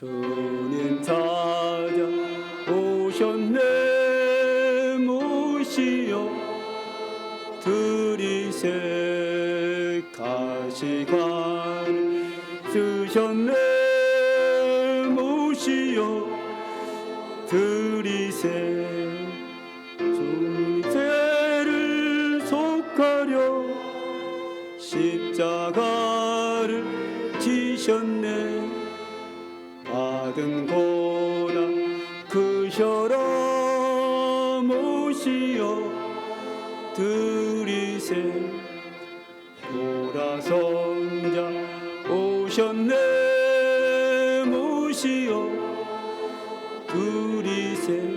주님 찾아오셨네 모시어 들이세 가시관 쓰셨네 모시어 들이세 주님 죄를 속하려 십자가를 지셨네 받은 고난 크셔라 모시어 들이세 보라성자 오셨네 모시어 들이세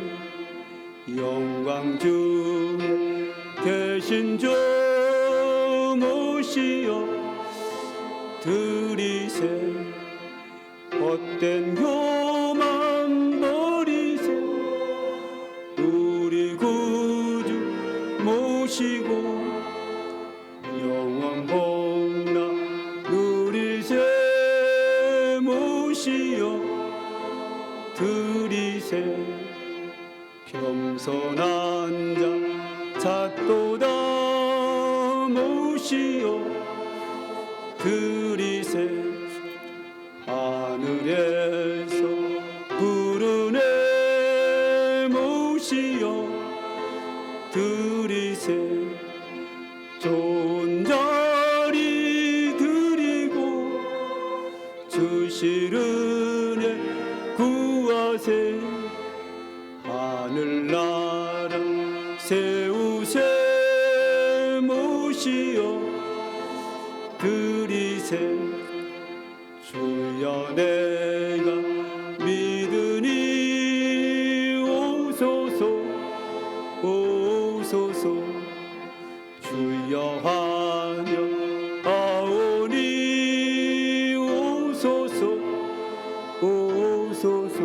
영광 중에 계신 주 모시어 들이세 헛된 교만 버리세 우리 구주 모시고 영원 복락 누리세 모시어 들이세 겸손한 자 찾도다 모시어 들이세 하늘에서 부르네 모시어 들이세 좋은 자리 드리고 주실 은혜 구하세 하늘나라 세우세 모시어 들이세 주여 내가 믿으니 오소서 오소서 주여 환영하오니 오소서 오소서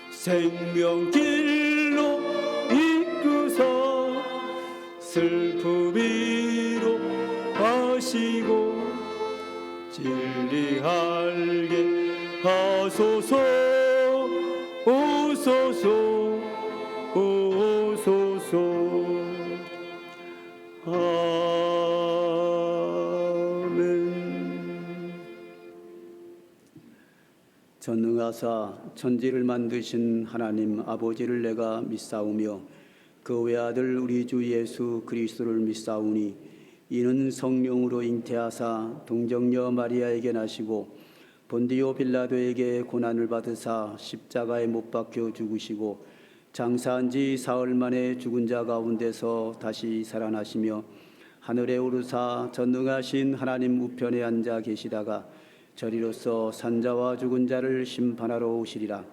생명길로 이끄사 슬픔이로 하시고 진리하게 하소서 오소서 오소서 아멘. 전능하사 천지를 만드신 하나님 아버지를 내가 믿사오며 그 외아들 우리 주 예수 그리스도를 믿사오니 이는 성령으로 잉태하사 동정녀 마리아에게 나시고 본디오 빌라도에게 고난을 받으사 십자가에 못 박혀 죽으시고 장사한 지 사흘 만에 죽은 자 가운데서 다시 살아나시며 하늘에 오르사 전능하신 하나님 우편에 앉아 계시다가 저리로서 산자와 죽은 자를 심판하러 오시리라.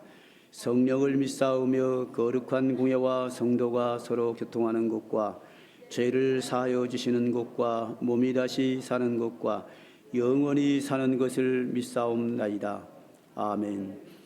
성령을 믿사오며 거룩한 공예와 성도가 서로 교통하는 것과 죄를 사하여 주시는 것과 몸이 다시 사는 것과 영원히 사는 것을 믿사옵나이다. 아멘.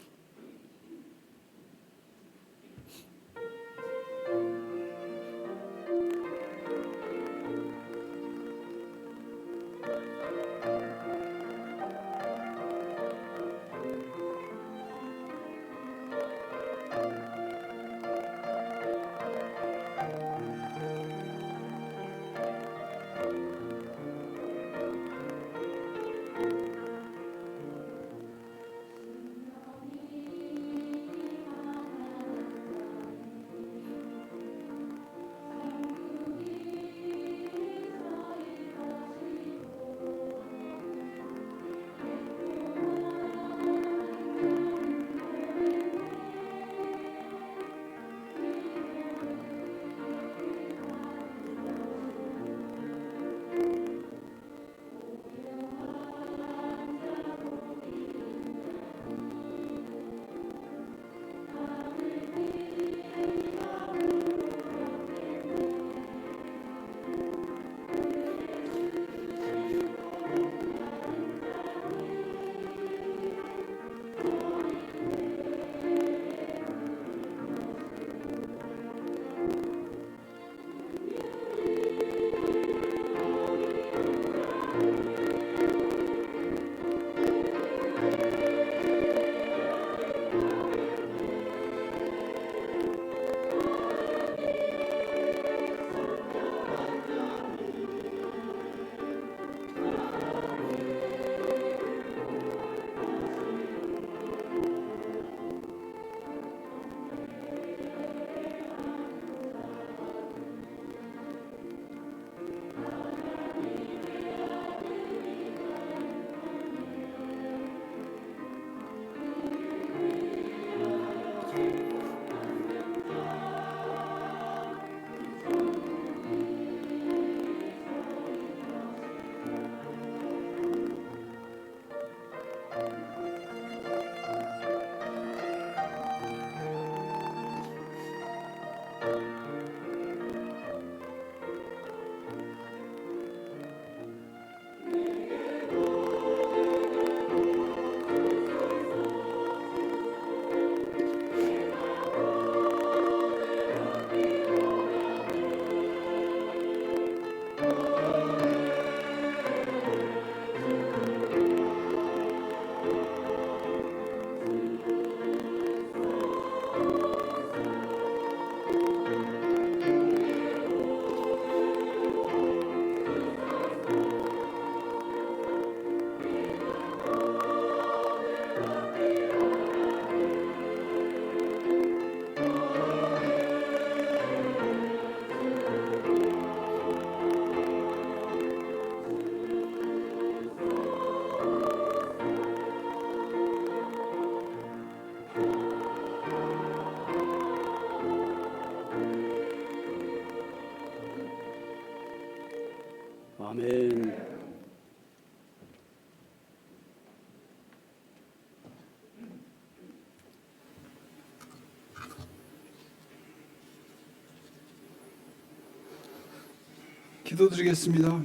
기도드리겠습니다.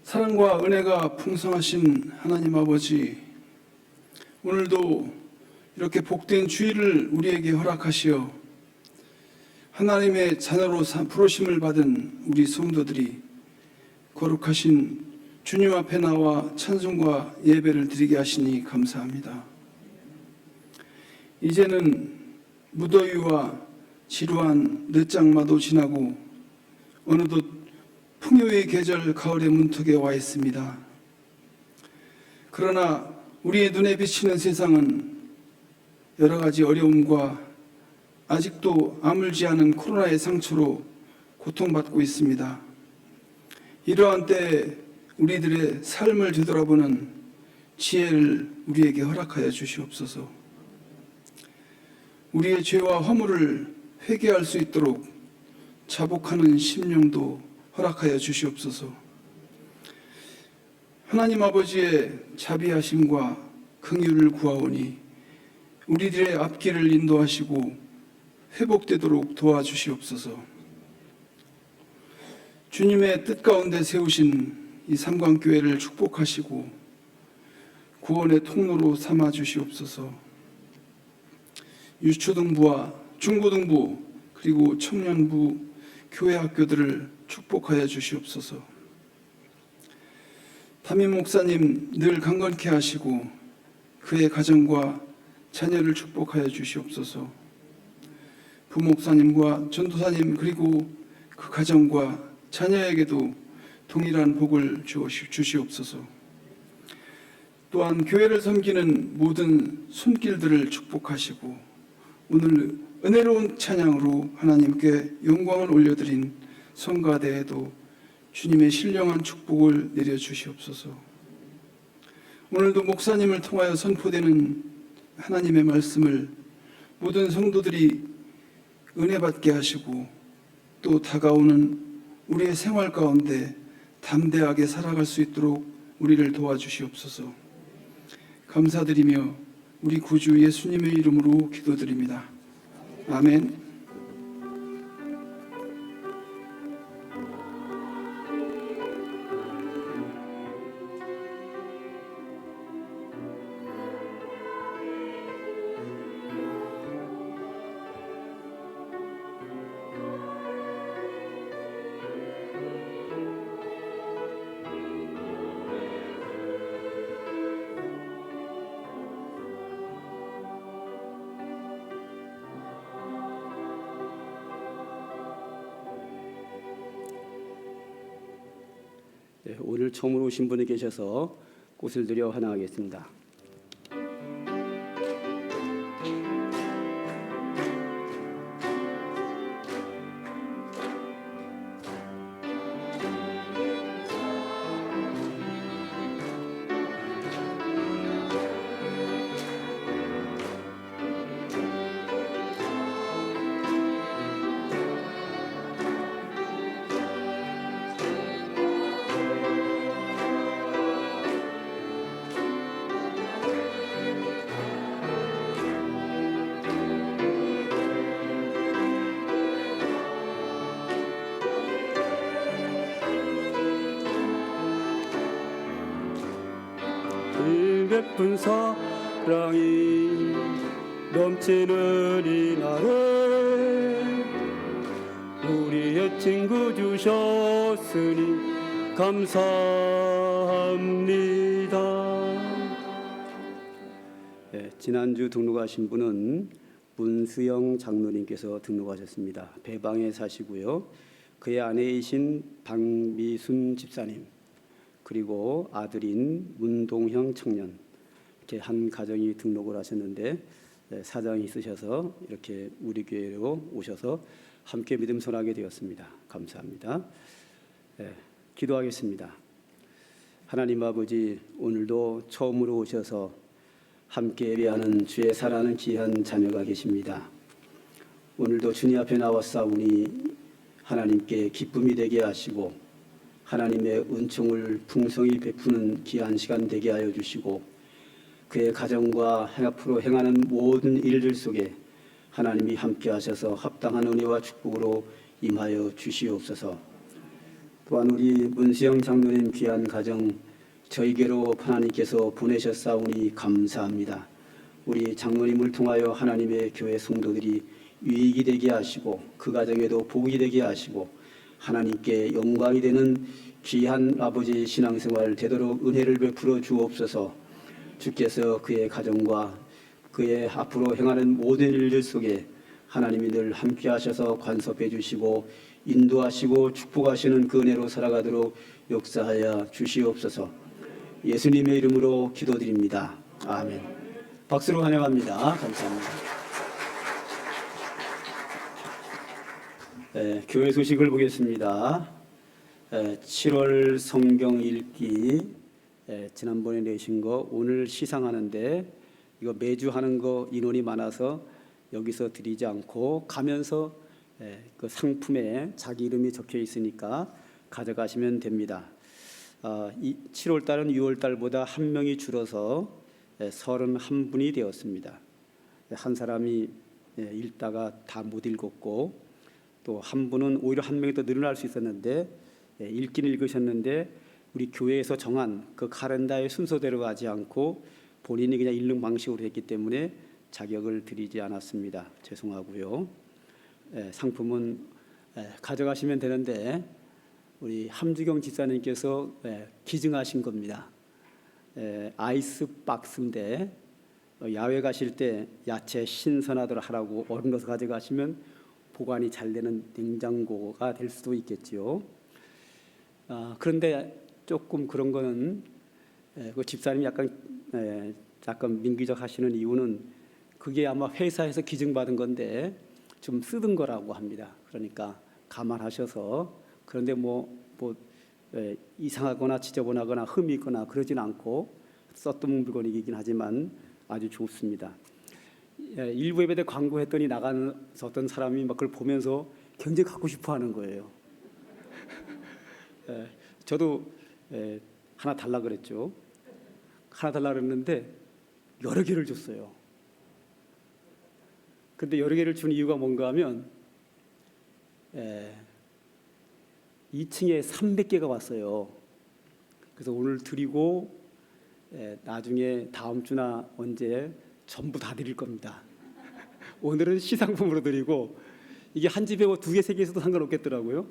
사랑과 은혜가 풍성하신 하나님 아버지, 오늘도 이렇게 복된 주일을 우리에게 허락하시어 하나님의 자녀로 부르심을 받은 우리 성도들이 거룩하신 주님 앞에 나와 찬송과 예배를 드리게 하시니 감사합니다. 이제는 무더위와 지루한 늦장마도 지나고 어느덧 풍요의 계절 가을의 문턱에 와 있습니다. 그러나 우리의 눈에 비치는 세상은 여러 가지 어려움과 아직도 아물지 않은 코로나의 상처로 고통받고 있습니다. 이러한 때에 우리들의 삶을 되돌아보는 지혜를 우리에게 허락하여 주시옵소서. 우리의 죄와 허물을 회개할 수 있도록 자복하는 심령도 허락하여 주시옵소서. 하나님 아버지의 자비하심과 긍휼을 구하오니 우리들의 앞길을 인도하시고 회복되도록 도와주시옵소서. 주님의 뜻 가운데 세우신 이 삼광교회를 축복하시고 구원의 통로로 삼아 주시옵소서. 유초등부와 중고등부 그리고 청년부 교회 학교들을 축복하여 주시옵소서. 담임 목사님 늘 강건케 하시고 그의 가정과 자녀를 축복하여 주시옵소서. 부목사님과 전도사님 그리고 그 가정과 자녀에게도 동일한 복을 주시옵소서. 또한 교회를 섬기는 모든 손길들을 축복하시고 오늘 은혜로운 찬양으로 하나님께 영광을 올려드린 성가대에도 주님의 신령한 축복을 내려주시옵소서. 오늘도 목사님을 통하여 선포되는 하나님의 말씀을 모든 성도들이 은혜받게 하시고 또 다가오는 우리의 생활 가운데 담대하게 살아갈 수 있도록 우리를 도와주시옵소서. 감사드리며 우리 구주 예수님의 이름으로 기도드립니다. 아멘. 오늘 처음으로 오신 분이 계셔서 꽃을 드려 환영하겠습니다. 베푼 사랑이 넘치는 이날에 우리의 친구 주셨으니 감사합니다. 네, 지난주 등록하신 분은 문수영 장로님께서 등록하셨습니다. 배방에 사시고요. 그의 아내이신 박미순 집사님 그리고 아들인 문동형 청년 이렇게 한 가정이 등록을 하셨는데 사정이 있으셔서 이렇게 우리 교회로 오셔서 함께 믿음 선하게 되었습니다. 감사합니다. 기도하겠습니다. 하나님 아버지, 오늘도 처음으로 오셔서 함께 예배하는 주의 사랑하는 귀한 자녀가 계십니다. 오늘도 주님 앞에 나왔사오니 하나님께 기쁨이 되게 하시고 하나님의 은총을 풍성히 베푸는 귀한 시간 되게 하여 주시고 그의 가정과 앞으로 행하는 모든 일들 속에 하나님이 함께 하셔서 합당한 은혜와 축복으로 임하여 주시옵소서. 또한 우리 문수영 장로님 귀한 가정 저희에게로 하나님께서 보내셨사오니 감사합니다. 우리 장로님을 통하여 하나님의 교회 성도들이 유익이 되게 하시고 그 가정에도 복이 되게 하시고 하나님께 영광이 되는 귀한 아버지의 신앙생활 되도록 은혜를 베풀어 주옵소서. 주께서 그의 가정과 그의 앞으로 행하는 모든 일들 속에 하나님이 늘 함께 하셔서 간섭해 주시고 인도하시고 축복하시는 그 은혜로 살아가도록 역사하여 주시옵소서. 예수님의 이름으로 기도드립니다. 아멘. 박수로 환영합니다. 감사합니다. 교회 소식을 보겠습니다. 7월 성경 읽기 지난번에 내신 거 오늘 시상하는데 이거 매주 하는 거 인원이 많아서 여기서 드리지 않고 가면서 그 상품에 자기 이름이 적혀 있으니까 가져가시면 됩니다. 7월 달은 6월 달보다 한 명이 줄어서 31분이 되었습니다. 한 사람이 읽다가 다 못 읽었고 또 한 분은 오히려 한 명이 더 늘어날 수 있었는데 읽긴 읽으셨는데 우리 교회에서 정한 그 카렌다의 순서대로 가지 않고 본인이 그냥 읽는 방식으로 했기 때문에 자격을 드리지 않았습니다. 죄송하고요. 상품은 가져가시면 되는데 우리 함주경 집사님께서 기증하신 겁니다. 아이스 박스인데 야외 가실 때 야채 신선하도록 하라고 얼음 넣어서 가져가시면 보관이 잘 되는 냉장고가 될 수도 있겠지요. 그런데 조금 그런 거는 그 집사님이 약간 민기적 하시는 이유는 그게 아마 회사에서 기증받은 건데 좀 쓰던 거라고 합니다. 그러니까 감안하셔서 그런데 이상하거나 지저분하거나 흠이 있거나 그러진 않고 썼던 물건이긴 하지만 아주 좋습니다. 일부 예배 때 광고했더니 나가서 어떤 사람이 막 그걸 보면서 굉장히 갖고 싶어하는 거예요. 저도 하나 달라 그랬죠. 하나 달라 그랬는데 여러 개를 줬어요. 근데 여러 개를 준 이유가 뭔가 하면 2층에 300개가 왔어요. 그래서 오늘 드리고 나중에 다음 주나 언제 전부 다 드릴 겁니다. 오늘은 시상품으로 드리고 이게 한 집에 2개, 3개 있어도 상관없겠더라고요.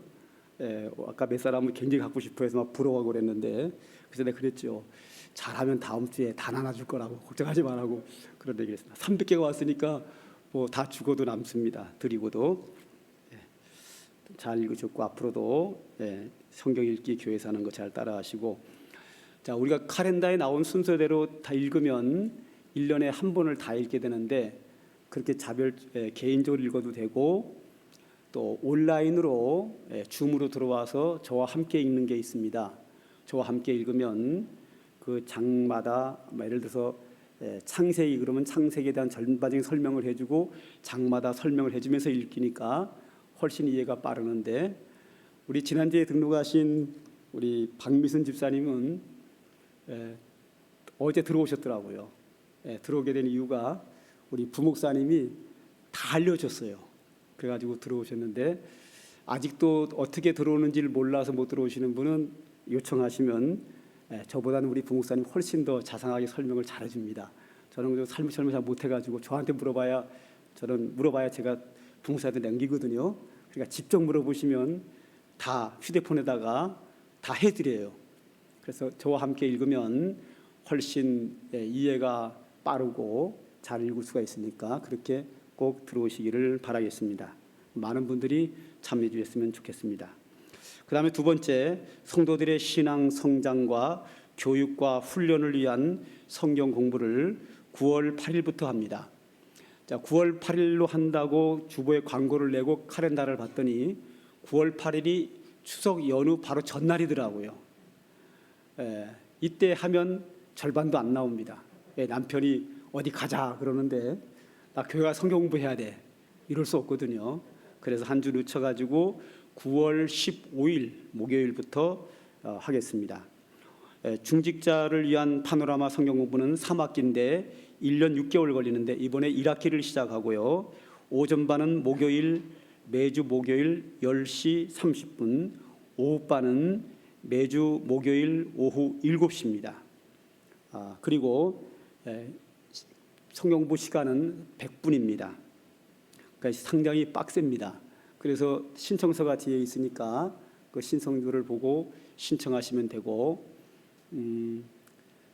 아까 몇 사람은 굉장히 갖고 싶어해서 막 부러워하고 그랬는데 그래서 내가 그랬죠. 잘하면 다음 주에 다 나눠줄 거라고 걱정하지 말라고 그런 얘기를 했습니다. 300개가 왔으니까 다 죽어도 남습니다. 드리고도 잘 읽으셨고 앞으로도 성경 읽기 교회에서 하는 거 잘 따라하시고 자 우리가 카렌다에 나온 순서대로 다 읽으면 1년에 한 번을 다 읽게 되는데 그렇게 개인적으로 읽어도 되고 또 온라인으로 줌으로 들어와서 저와 함께 읽는 게 있습니다. 저와 함께 읽으면 그 장마다 예를 들어서 창세기 그러면 창세기에 대한 전반적인 설명을 해주고 장마다 설명을 해주면서 읽기니까 훨씬 이해가 빠르는데 우리 지난주에 등록하신 우리 박미순 집사님은 어제 들어오셨더라고요. 들어오게 된 이유가 우리 부목사님이 다 알려줬어요. 그래가지고 들어오셨는데 아직도 어떻게 들어오는지를 몰라서 못 들어오시는 분은 요청하시면 저보다는 우리 부목사님 훨씬 더 자상하게 설명을 잘해줍니다. 저는 삶을 잘 못해가지고 저한테 물어봐야 제가 부목사한테 남기거든요. 그러니까 직접 물어보시면 다 휴대폰에다가 다 해드려요. 그래서 저와 함께 읽으면 훨씬 이해가 빠르고 잘 읽을 수가 있으니까 그렇게 꼭 들어오시기를 바라겠습니다. 많은 분들이 참여해 주셨으면 좋겠습니다. 그 다음에 두 번째, 성도들의 신앙 성장과 교육과 훈련을 위한 성경 공부를 9월 8일부터 합니다. 자, 9월 8일로 한다고 주보에 광고를 내고 카렌다를 봤더니 9월 8일이 추석 연휴 바로 전날이더라고요. 이때 하면 절반도 안 나옵니다. 남편이 어디 가자 그러는데 나 교회 가서 성경 공부해야 돼 이럴 수 없거든요. 그래서 한 주 늦춰가지고 9월 15일 목요일부터 하겠습니다. 중직자를 위한 파노라마 성경 공부는 3학기인데 1년 6개월 걸리는데 이번에 1학기를 시작하고요. 오전반은 목요일 매주 목요일 10시 30분, 오후반은 매주 목요일 오후 7시입니다. 그리고 성경부 시간은 100분입니다. 그러니까 상당히 빡셉니다. 그래서 신청서가 뒤에 있으니까 그 신청서를 보고 신청하시면 되고,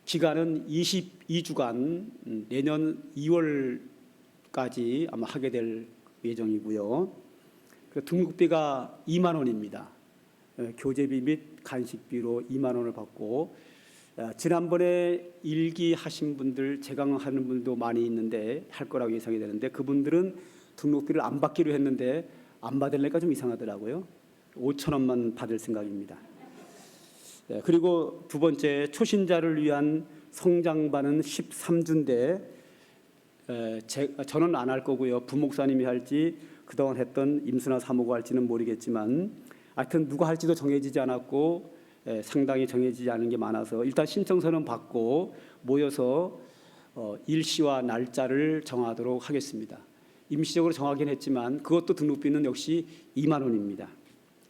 기간은 22주간 내년 2월까지 아마 하게 될 예정이고요. 등록비가 2만 원입니다. 교재비 및 간식비로 2만 원을 받고, 지난번에 일기 하신 분들, 재강하는 분도 많이 있는데 할 거라고 예상이 되는데, 그분들은 등록비를 안 받기로 했는데 안 받으려니까 좀 이상하더라고요. 5천 원만 받을 생각입니다. 그리고 두 번째, 초신자를 위한 성장반은 13주인데 저는 안 할 거고요. 부목사님이 할지 그동안 했던 임수나 사모가 할지는 모르겠지만, 하여튼 누가 할지도 정해지지 않았고 상당히 정해지지 않은 게 많아서 일단 신청서는 받고 모여서 일시와 날짜를 정하도록 하겠습니다. 임시적으로 정하긴 했지만 그것도 등록비는 역시 2만 원입니다.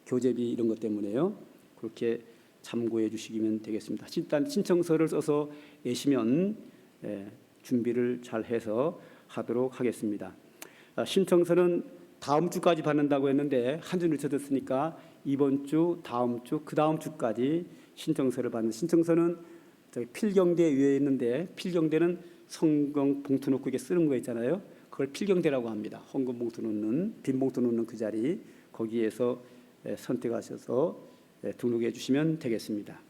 교재비 이런 것 때문에요. 그렇게 참고해 주시면 되겠습니다. 일단 신청서를 써서 내시면 준비를 잘 해서 하도록 하겠습니다. 신청서는 다음 주까지 받는다고 했는데 한 주 늦춰졌으니까 이번 주, 다음 주, 그 다음 주까지 신청서를 받는. 신청서는 저기 필경대 위에 있는데, 필경대는 성경 봉투 놓고 이게 쓰는 거 있잖아요. 그걸 필경대라고 합니다. 헌금 봉투 놓는, 빈 봉투 놓는 그 자리, 거기에서 선택하셔서 등록해 주시면 되겠습니다.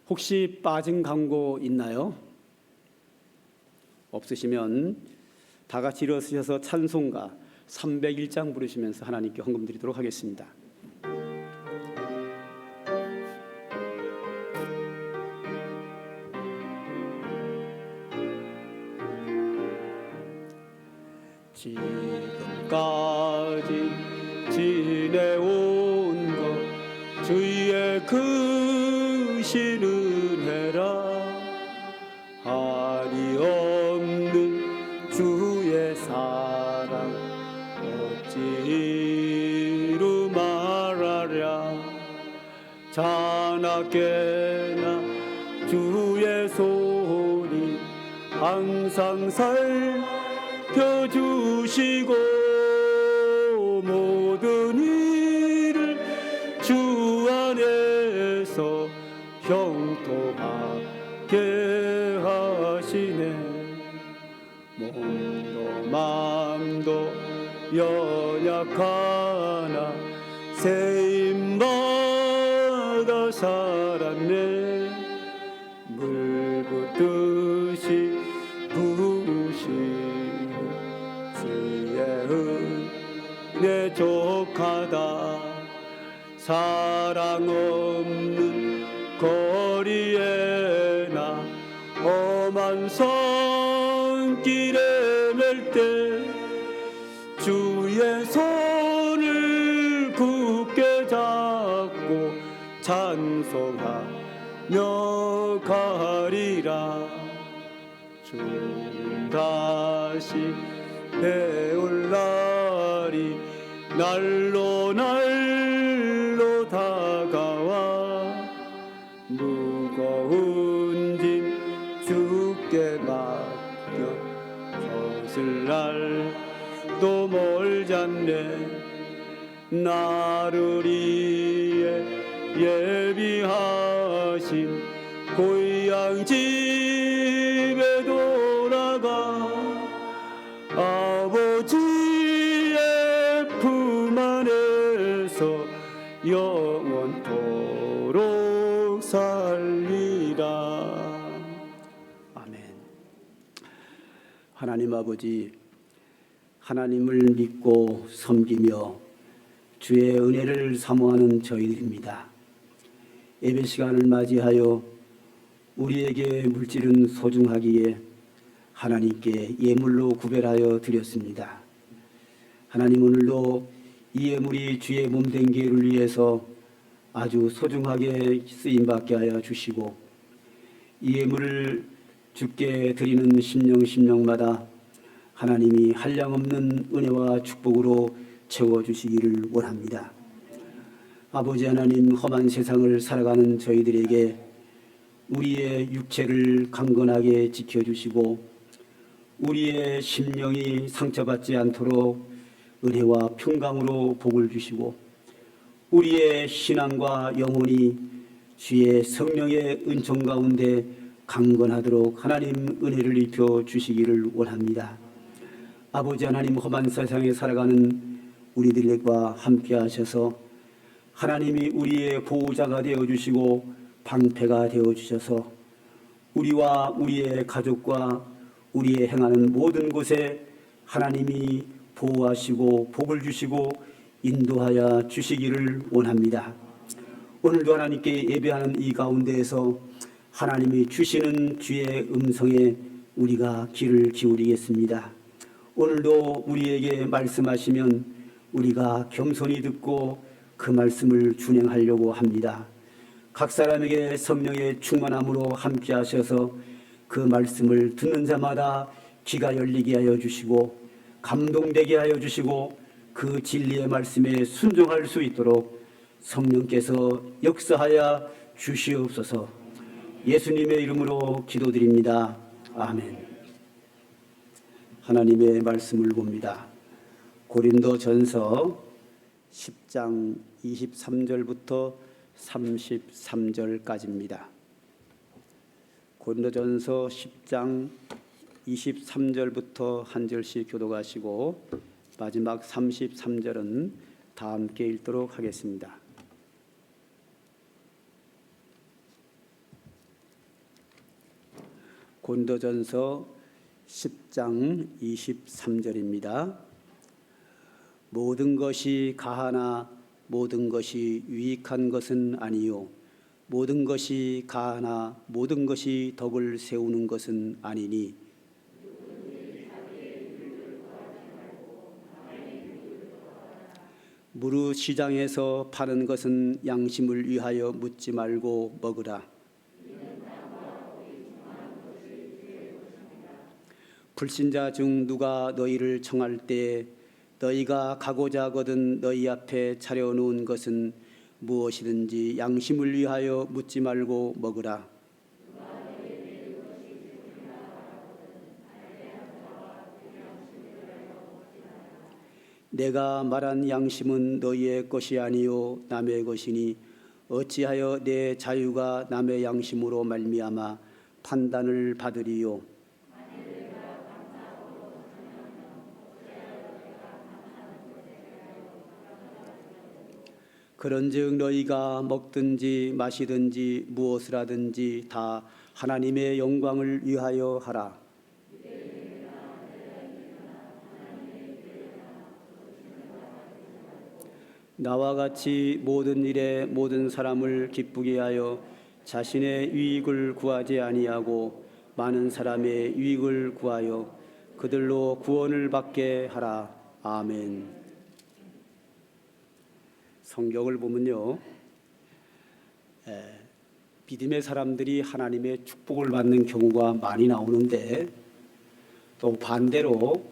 혹시 빠진 광고 있나요? 없으시면 다 같이 일어서셔서 찬송가 301장 부르시면서 하나님께 헌금 드리도록 하겠습니다. 지금까지 지내온 것 주의 크신 은혜라. 한이 없는 주의 사랑 어찌로 말하랴. 자나깨나 주의 손이 항상 살펴주시고 모든 일을 주 안에서 형통하게 하시네. 몸도 마음도 연약하나 세임받아 살았네. 물 붓듯이 부으시는 주의 은혜 족하다. 사랑 없는 거리에 나 험한 손길에 맬 때 주의 손을 굳게 잡고 찬송하며 가리라. 주님 다시 배울 날이 날로 날로 다가와 무거운 짐 주께 맡겨 벗을 날도 멀잖네. 나를 위해 예비하신 고향 집에 돌아가 아버지의 품 안에서 영원토록 살리라. 아멘. 하나님 아버지, 하나님을 믿고 섬기며 주의 은혜를 사모하는 저희들입니다. 예배 시간을 맞이하여 우리에게 물질은 소중하기에 하나님께 예물로 구별하여 드렸습니다. 하나님, 오늘도 이 예물이 주의 몸된 교회를 위해서 아주 소중하게 쓰임받게 하여 주시고, 이 예물을 주께 드리는 심령마다 하나님이 한량없는 은혜와 축복으로 채워주시기를 원합니다. 아버지 하나님, 험한 세상을 살아가는 저희들에게 우리의 육체를 강건하게 지켜주시고 우리의 심령이 상처받지 않도록 은혜와 평강으로 복을 주시고 우리의 신앙과 영혼이 주의 성령의 은총 가운데 강건하도록 하나님 은혜를 입혀 주시기를 원합니다. 아버지 하나님, 험한 세상에 살아가는 우리들과 함께 하셔서 하나님이 우리의 보호자가 되어주시고 방패가 되어주셔서 우리와 우리의 가족과 우리의 행하는 모든 곳에 하나님이 보호하시고 복을 주시고 인도하여 주시기를 원합니다. 오늘도 하나님께 예배하는 이 가운데에서 하나님이 주시는 주의 음성에 우리가 귀를 기울이겠습니다. 오늘도 우리에게 말씀하시면 우리가 겸손히 듣고 그 말씀을 준행하려고 합니다. 각 사람에게 성령의 충만함으로 함께 하셔서 그 말씀을 듣는 자마다 귀가 열리게 하여 주시고 감동되게 하여 주시고 그 진리의 말씀에 순종할 수 있도록 성령께서 역사하여 주시옵소서. 예수님의 이름으로 기도드립니다. 아멘. 하나님의 말씀을 봅니다. 고린도전서 10장 23절부터 33절까지입니다. 고린도전서 10장 23절부터 한 절씩 교독하시고 마지막 33절은 다 함께 읽도록 하겠습니다. 고린도전서 10장 23절입니다. 모든 것이 가하나 모든 것이 유익한 것은 아니요 모든 것이 가하나 모든 것이 덕을 세우는 것은 아니니 무릇 시장에서 파는 것은 양심을 위하여 묻지 말고 먹으라. 불신자 중 누가 너희를 청할 때 너희가 가고자 하거든 너희 앞에 차려놓은 것은 무엇이든지 양심을 위하여 묻지 말고 먹으라. 내가 말한 양심은 너희의 것이 아니요 남의 것이니 어찌하여 내 자유가 남의 양심으로 말미암아 판단을 받으리요. 그런즉 너희가 먹든지 마시든지 무엇을 하든지 다 하나님의 영광을 위하여 하라. 나와 같이 모든 일에 모든 사람을 기쁘게 하여 자신의 유익을 구하지 아니하고 많은 사람의 유익을 구하여 그들로 구원을 받게 하라. 아멘. 성경을 보면요, 믿음의 사람들이 하나님의 축복을 받는 경우가 많이 나오는데 또 반대로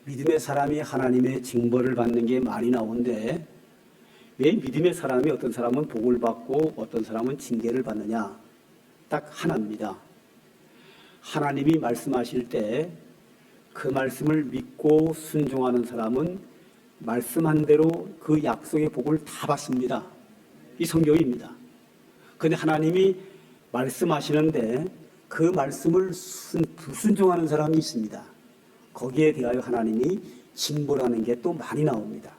믿음의 사람이 하나님의 징벌을 받는 게 많이 나오는데 왜 믿음의 사람이 어떤 사람은 복을 받고 어떤 사람은 징계를 받느냐? 딱 하나입니다. 하나님이 말씀하실 때 그 말씀을 믿고 순종하는 사람은 말씀한 대로 그 약속의 복을 다 받습니다. 이 성경입니다. 그런데 하나님이 말씀하시는데 그 말씀을 불순종하는 사람이 있습니다. 거기에 대하여 하나님이 징벌하는 게 또 많이 나옵니다.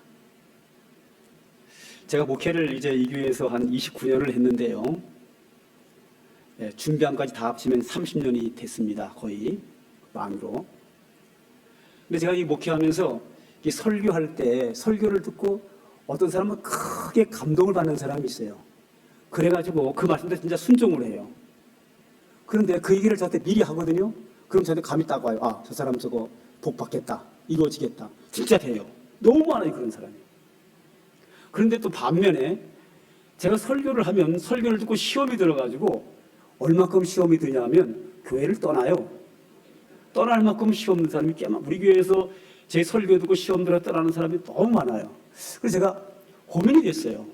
제가 목회를 이제 이 교회에서 한 29년을 했는데요. 준비함까지 다 합치면 30년이 됐습니다. 거의 만으로. 근데 제가 이 목회하면서 이 설교할 때 설교를 듣고 어떤 사람은 크게 감동을 받는 사람이 있어요. 그래가지고 그 말씀도 진짜 순종을 해요. 그런데 그 얘기를 저한테 미리 하거든요. 그럼 저한테 감이 딱 와요. 아, 저 사람 저거 복 받겠다, 이루어지겠다. 진짜 돼요. 너무 많아요, 그런 사람이. 그런데 또 반면에 제가 설교를 하면 설교를 듣고 시험이 들어가지고 얼마큼 시험이 드냐면 교회를 떠나요. 떠날 만큼 시험 든 사람이 꽤 많아요. 우리 교회에서 제 설교 듣고 시험 들어 떠나는 사람이 너무 많아요. 그래서 제가 고민이 됐어요.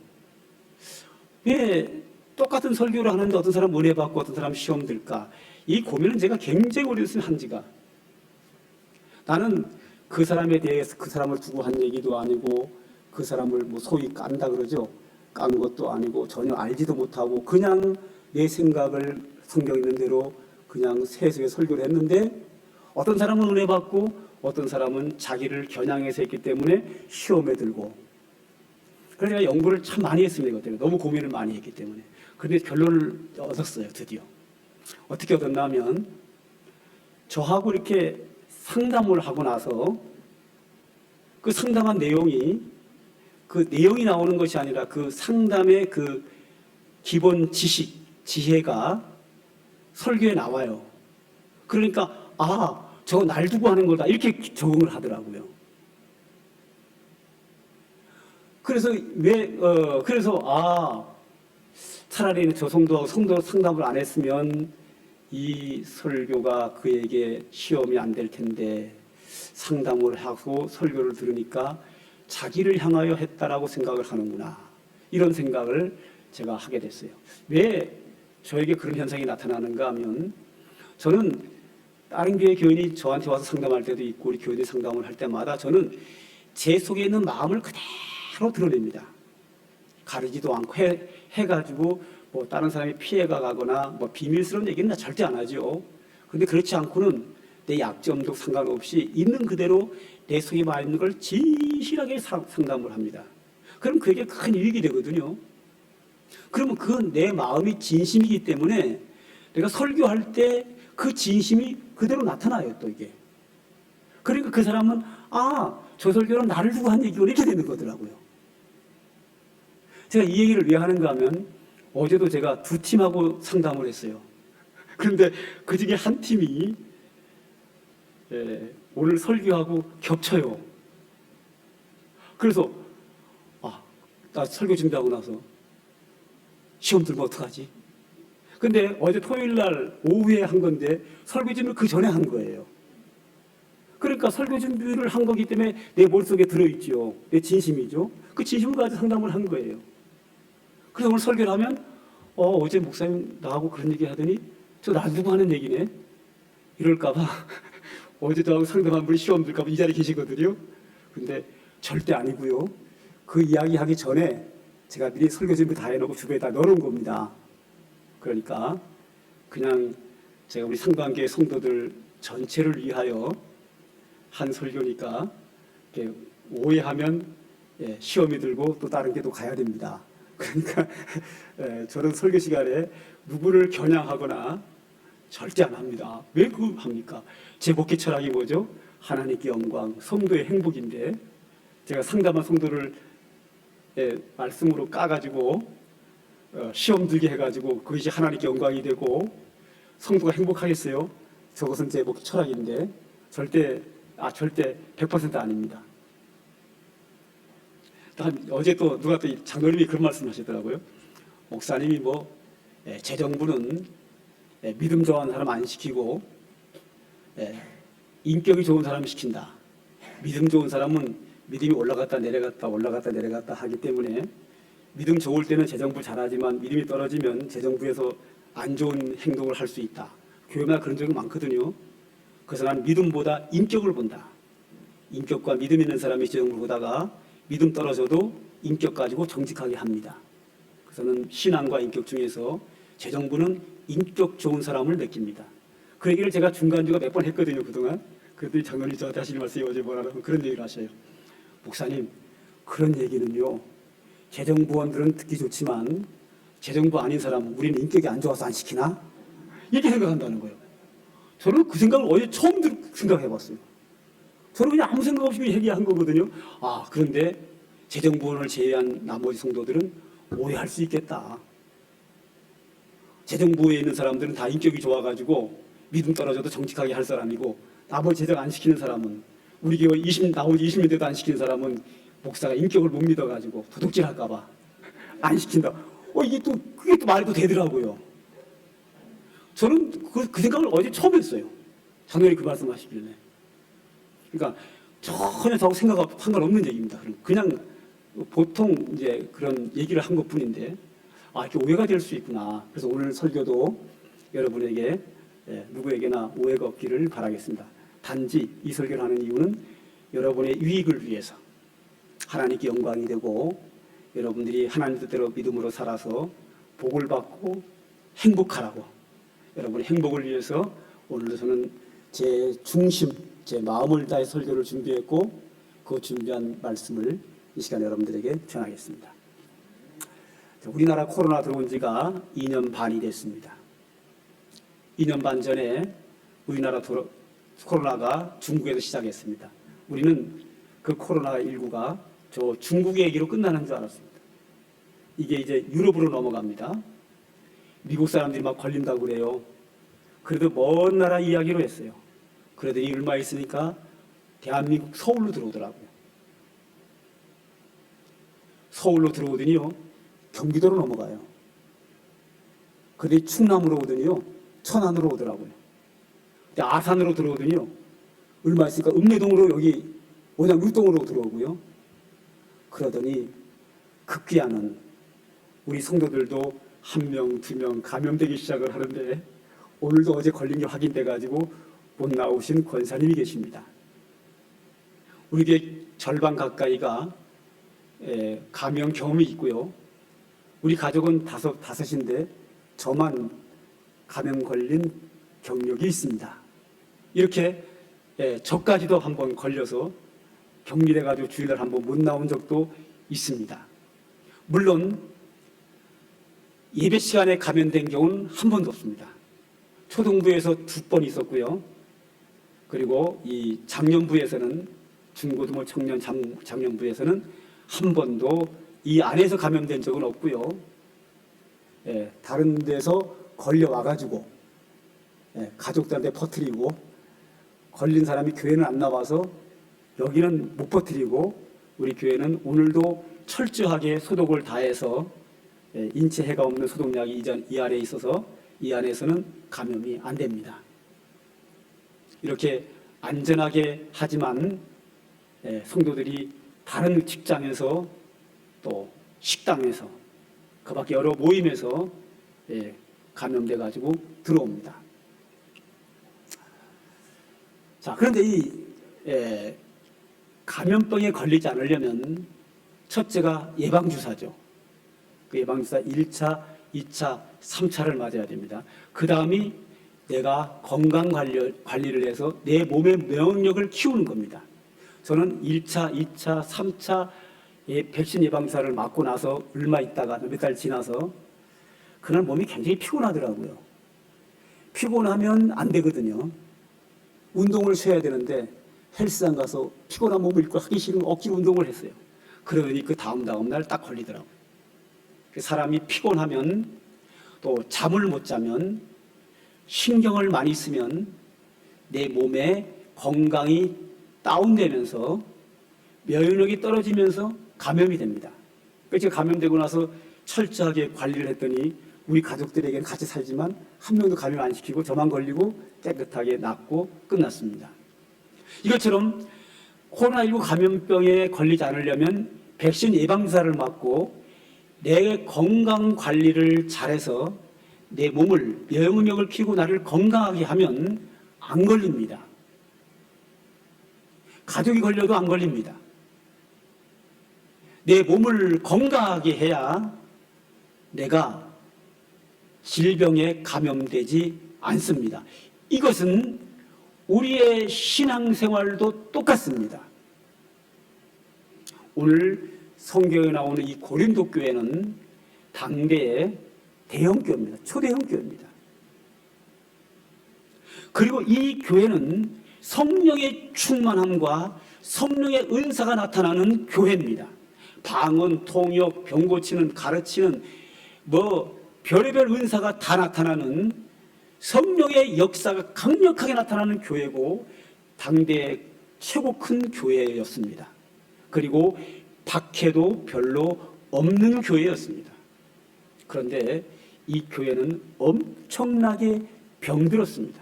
왜 똑같은 설교를 하는데 어떤 사람 은혜 받고 어떤 사람 시험 들까? 이 고민은 제가 굉장히 오래됐어요, 한 지가. 나는 그 사람에 대해서 그 사람을 두고 한 얘기도 아니고 그 사람을 뭐 소위 깐다 그러죠. 깐 것도 아니고 전혀 알지도 못하고 그냥 내 생각을 성경 있는 대로 그냥 세수에 설교를 했는데 어떤 사람은 은혜 받고 어떤 사람은 자기를 겨냥해서 했기 때문에 시험에 들고. 그래서 제가 연구를 참 많이 했습니다. 이것 때문에 너무 고민을 많이 했기 때문에. 그런데 결론을 얻었어요. 드디어. 어떻게 얻었나 하면 저하고 이렇게 상담을 하고 나서 그 상담한 내용이 그 내용이 나오는 것이 아니라 그 상담의 그 기본 지식, 지혜가 설교에 나와요. 그러니까 저거 날 두고 하는 거다 이렇게 적응을 하더라고요. 그래서 차라리 저 성도 상담을 안 했으면 이 설교가 그에게 시험이 안 될 텐데 상담을 하고 설교를 들으니까 자기를 향하여 했다라고 생각을 하는구나. 이런 생각을 제가 하게 됐어요. 왜 저에게 그런 현상이 나타나는가 하면 저는 다른 교회 교인이 저한테 와서 상담할 때도 있고 우리 교인이 상담을 할 때마다 저는 제 속에 있는 마음을 그대로 드러냅니다. 가리지도 않고 해가지고 뭐 다른 사람이 피해가 가거나 뭐 비밀스러운 얘기는 나 절대 안 하죠. 그런데 그렇지 않고는 내 약점도 상관없이 있는 그대로 내 속에 와 있는 걸 진실하게 상담을 합니다. 그럼 그에게 큰 이익이 되거든요. 그러면 그건 내 마음이 진심이기 때문에 내가 설교할 때 그 진심이 그대로 나타나요, 또 이게. 그러니까 그 사람은 저 설교는 나를 두고 한 얘기고 이렇게 되는 거더라고요. 제가 이 얘기를 왜 하는가 하면 어제도 제가 두 팀하고 상담을 했어요. 그런데 그 중에 한 팀이 오늘 설교하고 겹쳐요. 그래서 나 설교 준비하고 나서 시험 들면 어떡하지? 근데 어제 토요일 날 오후에 한 건데 설교 준비를 그 전에 한 거예요. 그러니까 설교 준비를 한 거기 때문에 내 머릿속에 들어있죠. 내 진심이죠. 그 진심을 가지고 상담을 한 거예요. 그래서 오늘 설교를 하면 어제 목사님 나하고 그런 얘기 하더니 저 나 누구 하는 얘기네? 이럴까봐 어제 저하고 상담한 분이 시험 들까봐 이 자리에 계시거든요. 근데 절대 아니고요. 그 이야기 하기 전에 제가 미리 설교 준비 다 해놓고 주변에다 넣어놓은 겁니다. 그러니까 그냥 제가 우리 상관계 성도들 전체를 위하여 한 설교니까 이렇게 오해하면 시험이 들고 또 다른 게 또 가야 됩니다. 그러니까 저는 설교 시간에 누구를 겨냥하거나 절대 안 합니다. 왜 그걸 합니까? 제 목회 철학이 뭐죠? 하나님께 영광, 성도의 행복인데 제가 상담한 성도를 말씀으로 까가지고 시험 들게 해가지고 그것이 하나님께 영광이 되고 성도가 행복하겠어요? 저것은 제 목회 철학인데 절대 100% 아닙니다. 어제 또 누가 또 장로님이 그런 말씀하시더라고요. 목사님이 재정부는 믿음 좋아하는 사람 안 시키고 인격이 좋은 사람 시킨다. 믿음 좋은 사람은 믿음이 올라갔다 내려갔다 하기 때문에 믿음 좋을 때는 재정부 잘하지만 믿음이 떨어지면 재정부에서 안 좋은 행동을 할 수 있다. 교회마다 그런 적이 많거든요. 그래서 나는 믿음보다 인격을 본다. 인격과 믿음 있는 사람이 재정부를 보다가 믿음 떨어져도 인격 가지고 정직하게 합니다. 그래서 저는 신앙과 인격 중에서 재정부는 인격 좋은 사람을 느낍니다. 그 얘기를 제가 중간중간 몇 번 했거든요, 그동안. 그랬더니 장로님 저한테 하시는 말씀이 어제 뭐라고 그런 얘기를 하셔요. 목사님, 그런 얘기는요, 재정부원들은 듣기 좋지만 재정부 아닌 사람 우리는 인격이 안 좋아서 안 시키나? 이렇게 생각한다는 거예요. 저는 그 생각을 어제 처음 생각해봤어요. 저는 그냥 아무 생각 없이 얘기한 거거든요. 그런데 재정부원을 제외한 나머지 성도들은 오해할 수 있겠다. 재정부에 있는 사람들은 다 인격이 좋아가지고 믿음 떨어져도 정직하게 할 사람이고 나머지 제정 안 시키는 사람은 우리 교회 나머지 20년 돼도 안 시키는 사람은 목사가 인격을 못 믿어가지고 도둑질 할까봐 안 시킨다. 그게 또 말이 또 되더라고요. 저는 그 생각을 어제 처음 했어요. 장로님 그 말씀하시길래. 그러니까 전혀 저하고 생각하고 상관없는 얘기입니다. 그냥 보통 이제 그런 얘기를 한 것뿐인데 이렇게 오해가 될 수 있구나. 그래서 오늘 설교도 여러분에게 누구에게나 오해가 없기를 바라겠습니다. 단지 이 설교를 하는 이유는 여러분의 유익을 위해서 하나님께 영광이 되고 여러분들이 하나님 뜻대로 믿음으로 살아서 복을 받고 행복하라고 여러분의 행복을 위해서 오늘도 저는 제 중심, 제 마음을 다해 설교를 준비했고 그 준비한 말씀을 이 시간에 여러분들에게 전하겠습니다. 우리나라 코로나 들어온 지가 2년 반이 됐습니다. 2년 반 전에 우리나라 코로나가 중국에서 시작했습니다. 우리는 그 코로나19가 저 중국의 얘기로 끝나는 줄 알았습니다. 이게 이제 유럽으로 넘어갑니다. 미국 사람들이 막 걸린다고 그래요. 그래도 먼 나라 이야기로 했어요. 그러더니 얼마 있으니까 대한민국 서울로 들어오더라고요. 서울로 들어오더니요 경기도로 넘어가요. 그러더니 충남으로 오더니요 천안으로 오더라고요. 아산으로 들어오더니요 얼마 있으니까 읍내동으로 여기 원양육동으로 들어오고요. 그러더니 급기야는 우리 성도들도 1명, 2명 감염되기 시작을 하는데 오늘도 어제 걸린 게 확인돼가지고 못 나오신 권사님이 계십니다. 우리 교회 절반 가까이가 감염 경험이 있고요. 우리 가족은 다섯인데 저만 감염 걸린 경력이 있습니다. 이렇게 저까지도 한번 걸려서 격리돼가지고 주일날 한번 못 나온 적도 있습니다. 물론 예배 시간에 감염된 경우는 한 번도 없습니다. 초등부에서 2번 있었고요. 그리고 이 장년부에서는 중고등부 청년 장년부에서는 한 번도 이 안에서 감염된 적은 없고요. 다른 데서 걸려와가지고 가족들한테 퍼뜨리고 걸린 사람이 교회는 안 나와서 여기는 못 퍼뜨리고 우리 교회는 오늘도 철저하게 소독을 다해서 인체 해가 없는 소독약이 이 안에 있어서 이 안에서는 감염이 안 됩니다. 이렇게 안전하게 하지만 성도들이 다른 직장에서 또 식당에서 그 밖에 여러 모임에서 감염돼 가지고 들어옵니다. 자, 그런데 이 감염병에 걸리지 않으려면 첫째가 예방주사죠. 그 예방주사 1차, 2차, 3차를 맞아야 됩니다. 그 다음이 내가 건강 관리를 해서 내 몸의 면역력을 키우는 겁니다. 저는 1차, 2차, 3차 백신 예방주사를 맞고 나서 얼마 있다가 몇 달 지나서 그날 몸이 굉장히 피곤하더라고요. 피곤하면 안 되거든요. 운동을 쉬어야 되는데 헬스장 가서 피곤한 몸을 입고 하기 싫으면 억지로 운동을 했어요. 그러더니 그 다음 날 딱 걸리더라고요. 사람이 피곤하면 또 잠을 못 자면 신경을 많이 쓰면 내 몸의 건강이 다운되면서 면역력이 떨어지면서 감염이 됩니다. 그래서 제가 감염되고 나서 철저하게 관리를 했더니 우리 가족들에게는 같이 살지만 한 명도 감염 안 시키고 저만 걸리고 깨끗하게 낫고 끝났습니다. 이것처럼 코로나19 감염병에 걸리지 않으려면 백신 예방주사를 맞고 내 건강 관리를 잘해서 내 몸을 면역력을 키우고 나를 건강하게 하면 안 걸립니다. 가족이 걸려도 안 걸립니다. 내 몸을 건강하게 해야 내가 질병에 감염되지 않습니다. 이것은 우리의 신앙생활도 똑같습니다. 오늘 성경에 나오는 이 고린도 교회는 당대의 대형교회입니다. 초대형 교회입니다. 그리고 이 교회는 성령의 충만함과 성령의 은사가 나타나는 교회입니다. 방언, 통역, 병 고치는, 가르치는 별의별 은사가 다 나타나는 성령의 역사가 강력하게 나타나는 교회고 당대의 최고 큰 교회였습니다. 그리고 박해도 별로 없는 교회였습니다. 그런데 이 교회는 엄청나게 병들었습니다.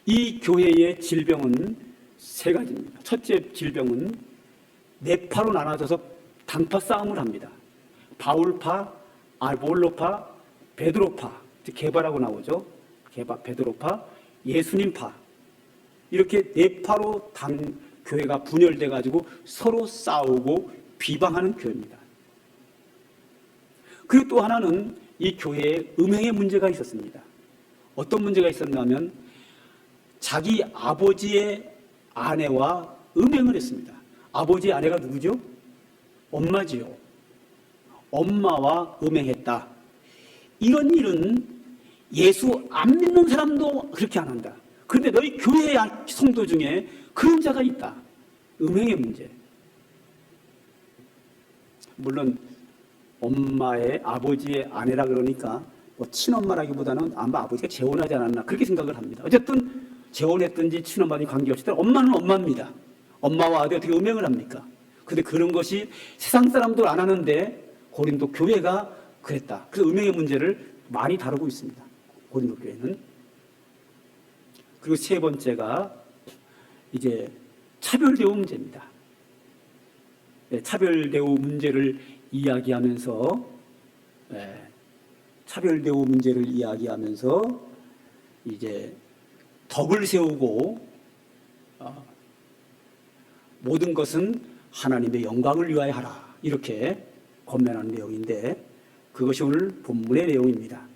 이 교회의 질병은 세 가지입니다. 첫째 질병은 네파로 나눠져서 당파 싸움을 합니다. 바울파, 아볼로파, 베드로파, 게바라고 나오죠. 게바, 베드로파, 예수님파, 이렇게 네파로 교회가 분열돼 가지고 서로 싸우고 비방하는 교회입니다. 그리고 또 하나는 이 교회에 음행의 문제가 있었습니다. 어떤 문제가 있었냐면 자기 아버지의 아내와 음행을 했습니다. 아버지의 아내가 누구죠? 엄마지요. 엄마와 음행했다. 이런 일은 예수 안 믿는 사람도 그렇게 안 한다. 그런데 너희 교회 성도 중에 그런 자가 있다. 음행의 문제. 물론 엄마의 아버지의 아내라 그러니까 뭐 친엄마라기보다는 아마 아버지가 재혼하지 않았나 그렇게 생각을 합니다. 어쨌든 재혼했든지 친엄마든지 관계없이 엄마는 엄마입니다. 엄마와 아들이 어떻게 음행을 합니까? 근데 그런 것이 세상 사람도 안 하는데 고린도 교회가 그랬다. 그래서 음행의 문제를 많이 다루고 있습니다. 고린도 교회는. 그리고 세 번째가 이제 차별대우 문제입니다. 차별대우 문제를 이야기하면서 차별대우 문제를 이야기하면서 이제 덕을 세우고 모든 것은 하나님의 영광을 위하여 하라 이렇게 권면하는 내용인데 그것이 오늘 본문의 내용입니다.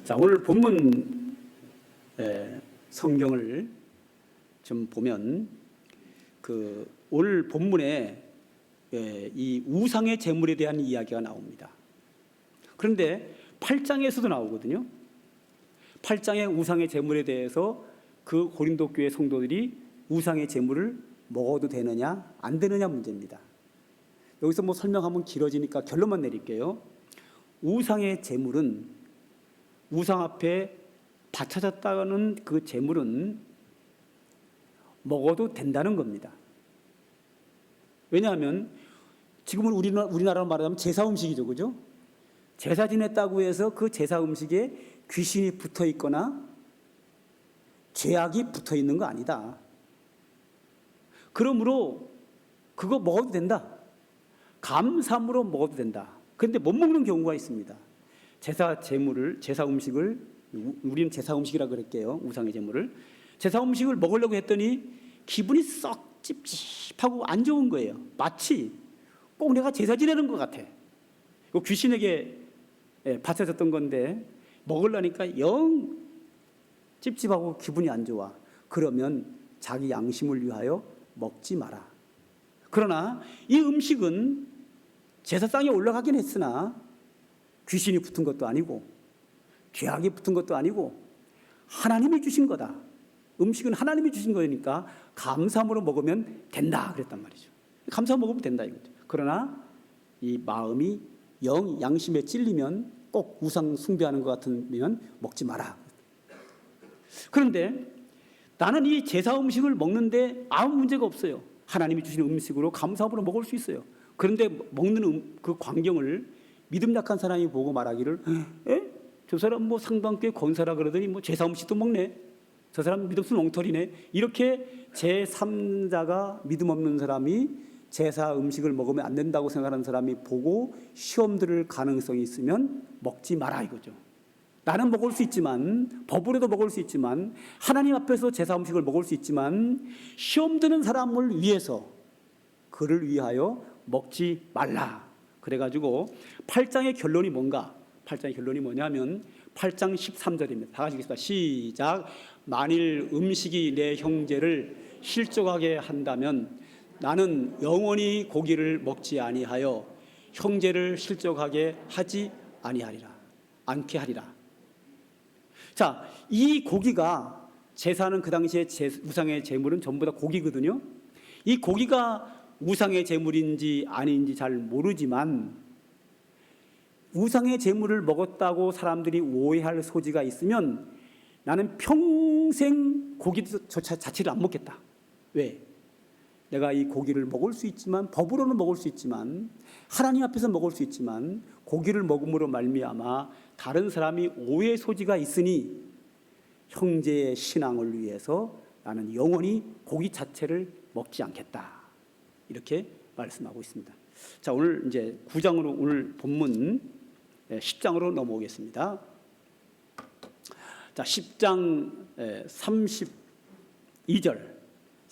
자, 오늘 본문 성경을 좀 보면 오늘 본문에 이 우상의 제물에 대한 이야기가 나옵니다. 그런데 8장에서도 나오거든요. 8장의 우상의 제물에 대해서 그 고린도 교회 성도들이 우상의 제물을 먹어도 되느냐 안 되느냐 문제입니다. 여기서 뭐 설명하면 길어지니까 결론만 내릴게요. 우상의 제물은 우상 앞에 바쳐졌다는 그 제물은 먹어도 된다는 겁니다. 왜냐하면 지금은 우리나라로 말하면 제사 음식이죠, 그죠? 제사 지냈다고 해서 그 제사 음식에 귀신이 붙어 있거나 죄악이 붙어 있는 거 아니다. 그러므로 그거 먹어도 된다. 감사함으로 먹어도 된다. 그런데 못 먹는 경우가 있습니다. 제사 음식을 우리는 제사 음식이라 그럴게요. 우상의 제물을 제사 음식을 먹으려고 했더니 기분이 썩 찝찝하고 안 좋은 거예요. 마치 꼭 내가 제사 지내는 것 같아. 귀신에게 바쳐졌던 건데 먹으려니까 영 찝찝하고 기분이 안 좋아. 그러면 자기 양심을 위하여 먹지 마라. 그러나 이 음식은 제사상에 올라가긴 했으나 귀신이 붙은 것도 아니고 죄악이 붙은 것도 아니고 하나님이 주신 거다. 음식은 하나님이 주신 거니까 감사함으로 먹으면 된다 그랬단 말이죠. 감사함으로 먹으면 된다 이거죠. 그러나 이 마음이 영 양심에 찔리면 꼭 우상 숭배하는 것 같으면 먹지 마라. 그런데 나는 이 제사 음식을 먹는데 아무 문제가 없어요. 하나님이 주신 음식으로 감사함으로 먹을 수 있어요. 그런데 먹는 그 광경을 믿음 약한 사람이 보고 말하기를 저 사람 뭐 상당히 권사라 그러더니 뭐 제사 음식도 먹네. 저 사람 믿음 없는 엉터리네. 이렇게 제3자가 믿음 없는 사람이 제사 음식을 먹으면 안 된다고 생각하는 사람이 보고 시험 들을 가능성이 있으면 먹지 마라 이거죠. 나는 먹을 수 있지만 법으로도 먹을 수 있지만 하나님 앞에서 제사 음식을 먹을 수 있지만 시험 드는 사람을 위해서 그를 위하여 먹지 말라. 그래가지고 8장의 결론이 뭔가? 8장의 결론이 뭐냐면 8장 13절입니다. 다 같이 읽겠습니다. 시작. 만일 음식이 내 형제를 실족하게 한다면 나는 영원히 고기를 먹지 아니하여 형제를 실족하게 하지 않게 하리라. 자, 이 고기가 제사는 그 당시에 우상의 제물은 전부 다 고기거든요. 이 고기가 우상의 제물인지 아닌지 잘 모르지만 우상의 제물을 먹었다고 사람들이 오해할 소지가 있으면 나는 평생 고기 자체를 안 먹겠다. 왜? 내가 이 고기를 먹을 수 있지만 법으로는 먹을 수 있지만 하나님 앞에서 먹을 수 있지만 고기를 먹음으로 말미암아 다른 사람이 오해 소지가 있으니 형제의 신앙을 위해서 나는 영원히 고기 자체를 먹지 않겠다. 이렇게 말씀하고 있습니다. 자, 오늘 이제 9장으로 오늘 본문 10장으로 넘어오겠습니다. 자, 10장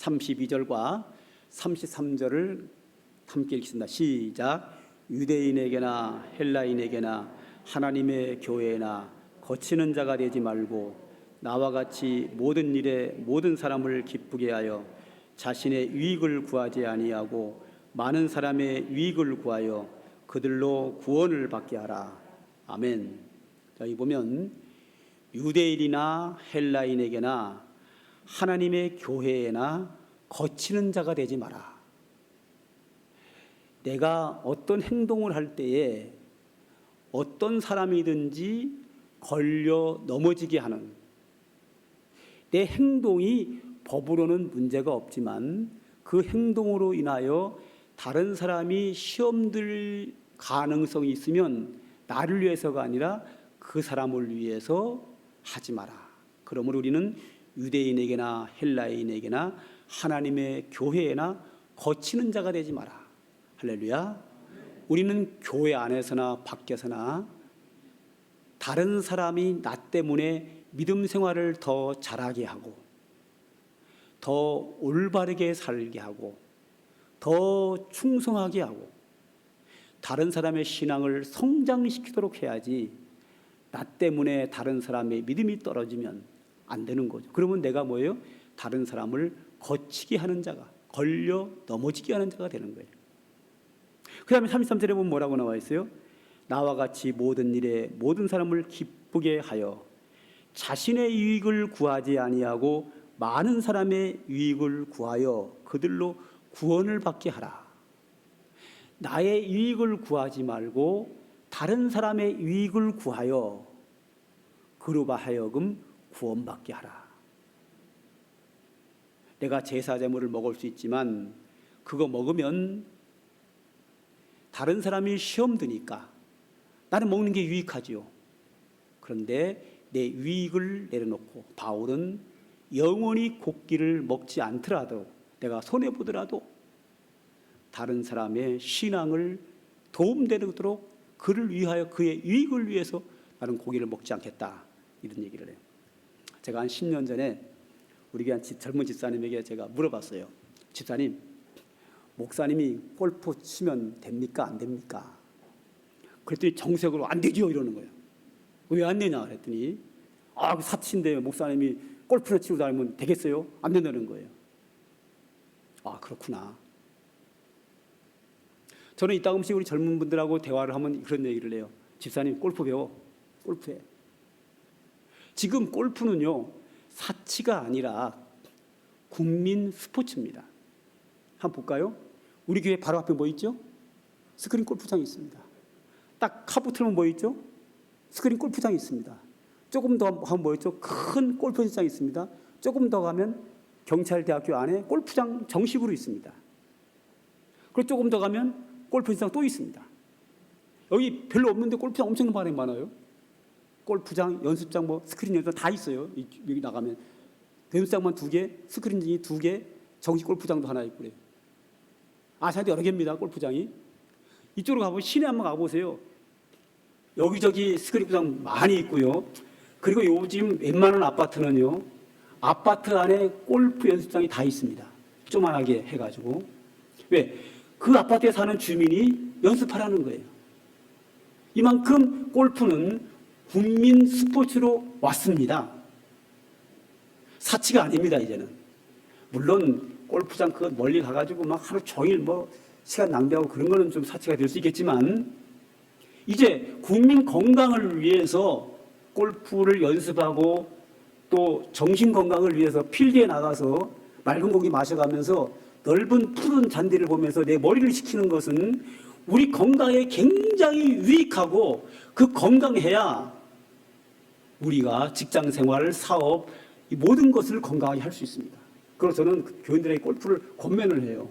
32절과 33절을 함께 읽습니다. 시작. 유대인에게나 헬라인에게나 하나님의 교회나 거치는 자가 되지 말고 나와 같이 모든 일에 모든 사람을 기쁘게 하여 자신의 유익을 구하지 아니하고 많은 사람의 유익을 구하여 그들로 구원을 받게 하라. 아멘. 자, 여기 보면 유대인이나 헬라인에게나 하나님의 교회에나 거치는 자가 되지 마라. 내가 어떤 행동을 할 때에 어떤 사람이든지 걸려 넘어지게 하는, 내 행동이 법으로는 문제가 없지만 그 행동으로 인하여 다른 사람이 시험 들 가능성이 있으면 나를 위해서가 아니라 그 사람을 위해서 하지 마라. 그러므로 우리는 유대인에게나 헬라인에게나 하나님의 교회에나 거치는 자가 되지 마라. 할렐루야. 우리는 교회 안에서나 밖에서나 다른 사람이 나 때문에 믿음 생활을 더 잘하게 하고 더 올바르게 살게 하고 더 충성하게 하고 다른 사람의 신앙을 성장시키도록 해야지, 나 때문에 다른 사람의 믿음이 떨어지면 안 되는 거죠. 그러면 내가 뭐예요? 다른 사람을 거치게 하는 자가, 걸려 넘어지게 하는 자가 되는 거예요. 그 다음에 33절에 보면 뭐라고 나와 있어요? 나와 같이 모든 일에 모든 사람을 기쁘게 하여 자신의 유익을 구하지 아니하고 많은 사람의 유익을 구하여 그들로 구원을 받게 하라. 나의 유익을 구하지 말고 다른 사람의 유익을 구하여 그로 하여금 구원받게 하라. 내가 제사 제물을 먹을 수 있지만 그거 먹으면 다른 사람이 시험 드니까 나는 먹는 게 유익하지요. 그런데 내 유익을 내려놓고 바울은 영원히 곡기를 먹지 않더라도, 내가 손해보더라도 다른 사람의 신앙을 도움되도록 그를 위하여 그의 유익을 위해서 나는 고기를 먹지 않겠다, 이런 얘기를 해요. 제가 한 10년 전에 우리 교회 젊은 집사님에게 제가 물어봤어요. 집사님, 목사님이 골프 치면 됩니까 안 됩니까? 그랬더니 정색으로 안 되죠 이러는 거예요. 왜 안 되냐 그랬더니 사치인데 목사님이 골프를 치고 다니면 되겠어요? 안 된다는 거예요. 그렇구나. 저는 이따금씩 우리 젊은 분들하고 대화를 하면 그런 얘기를 해요. 집사님 골프 배워. 골프해. 지금 골프는요 사치가 아니라 국민 스포츠입니다. 한번 볼까요? 우리 교회 바로 앞에 뭐 있죠? 스크린 골프장이 있습니다. 딱 카브 틀면 뭐 있죠? 스크린 골프장이 있습니다. 조금 더 하면 뭐 있죠? 큰 골프장이 있습니다. 조금 더 가면 경찰대학교 안에 골프장 정식으로 있습니다. 그리고 조금 더 가면 골프장 또 있습니다. 여기 별로 없는데 골프장 엄청 많아요. 골프장, 연습장, 스크린 연습장 다 있어요. 여기 나가면 연습장만 2개, 스크린이 2개, 정식 골프장도 하나 있고 그래요. 아시아도 여러 개입니다. 골프장이. 이쪽으로 가보면 시내 한번 가보세요. 여기저기 스크린장 많이 있고요. 그리고 요즘 웬만한 아파트는요, 아파트 안에 골프 연습장이 다 있습니다. 조만하게 해가지고. 왜? 그 아파트에 사는 주민이 연습하라는 거예요. 이만큼 골프는 국민 스포츠로 왔습니다. 사치가 아닙니다, 이제는. 물론 골프장 그 멀리 가가지고 막 하루 종일 시간 낭비하고 그런 거는 좀 사치가 될 수 있겠지만, 이제 국민 건강을 위해서 골프를 연습하고 또 정신 건강을 위해서 필드에 나가서 맑은 공기 마셔가면서 넓은 푸른 잔디를 보면서 내 머리를 식히는 것은 우리 건강에 굉장히 유익하고, 그 건강해야 우리가 직장 생활, 사업, 이 모든 것을 건강하게 할 수 있습니다. 그래서 저는 교인들에게 골프를 권면을 해요.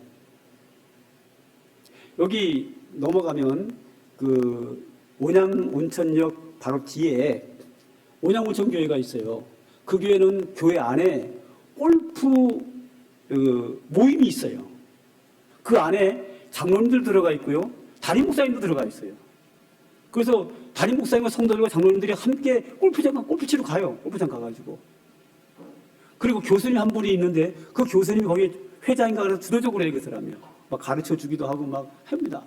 여기 넘어가면 그 온양 온천역 바로 뒤에 온양 온천 교회가 있어요. 그 교회는 교회 안에 골프 모임이 있어요. 그 안에 장로님들 들어가 있고요, 담임 목사님도 들어가 있어요. 그래서 담임 목사님과 성도들과 장로님들이 함께 골프 치러 가요. 골프장 가가지고. 그리고 교수님 한 분이 있는데 그 교수님이 거기 회장인가 그래서 주도적으로 해요, 그 사람이요. 막 가르쳐 주기도 하고 막 합니다.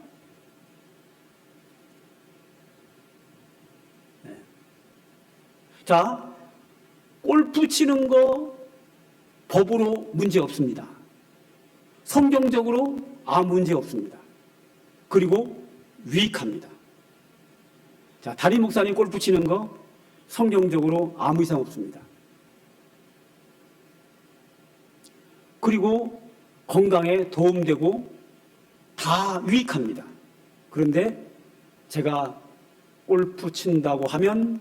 네. 자, 골프 치는 거 법으로 문제 없습니다. 성경적으로 아무 문제 없습니다. 그리고 유익합니다. 자, 담임 목사님 골프 치는 거 성경적으로 아무 이상 없습니다. 그리고 건강에 도움되고 다 유익합니다. 그런데 제가 골프 친다고 하면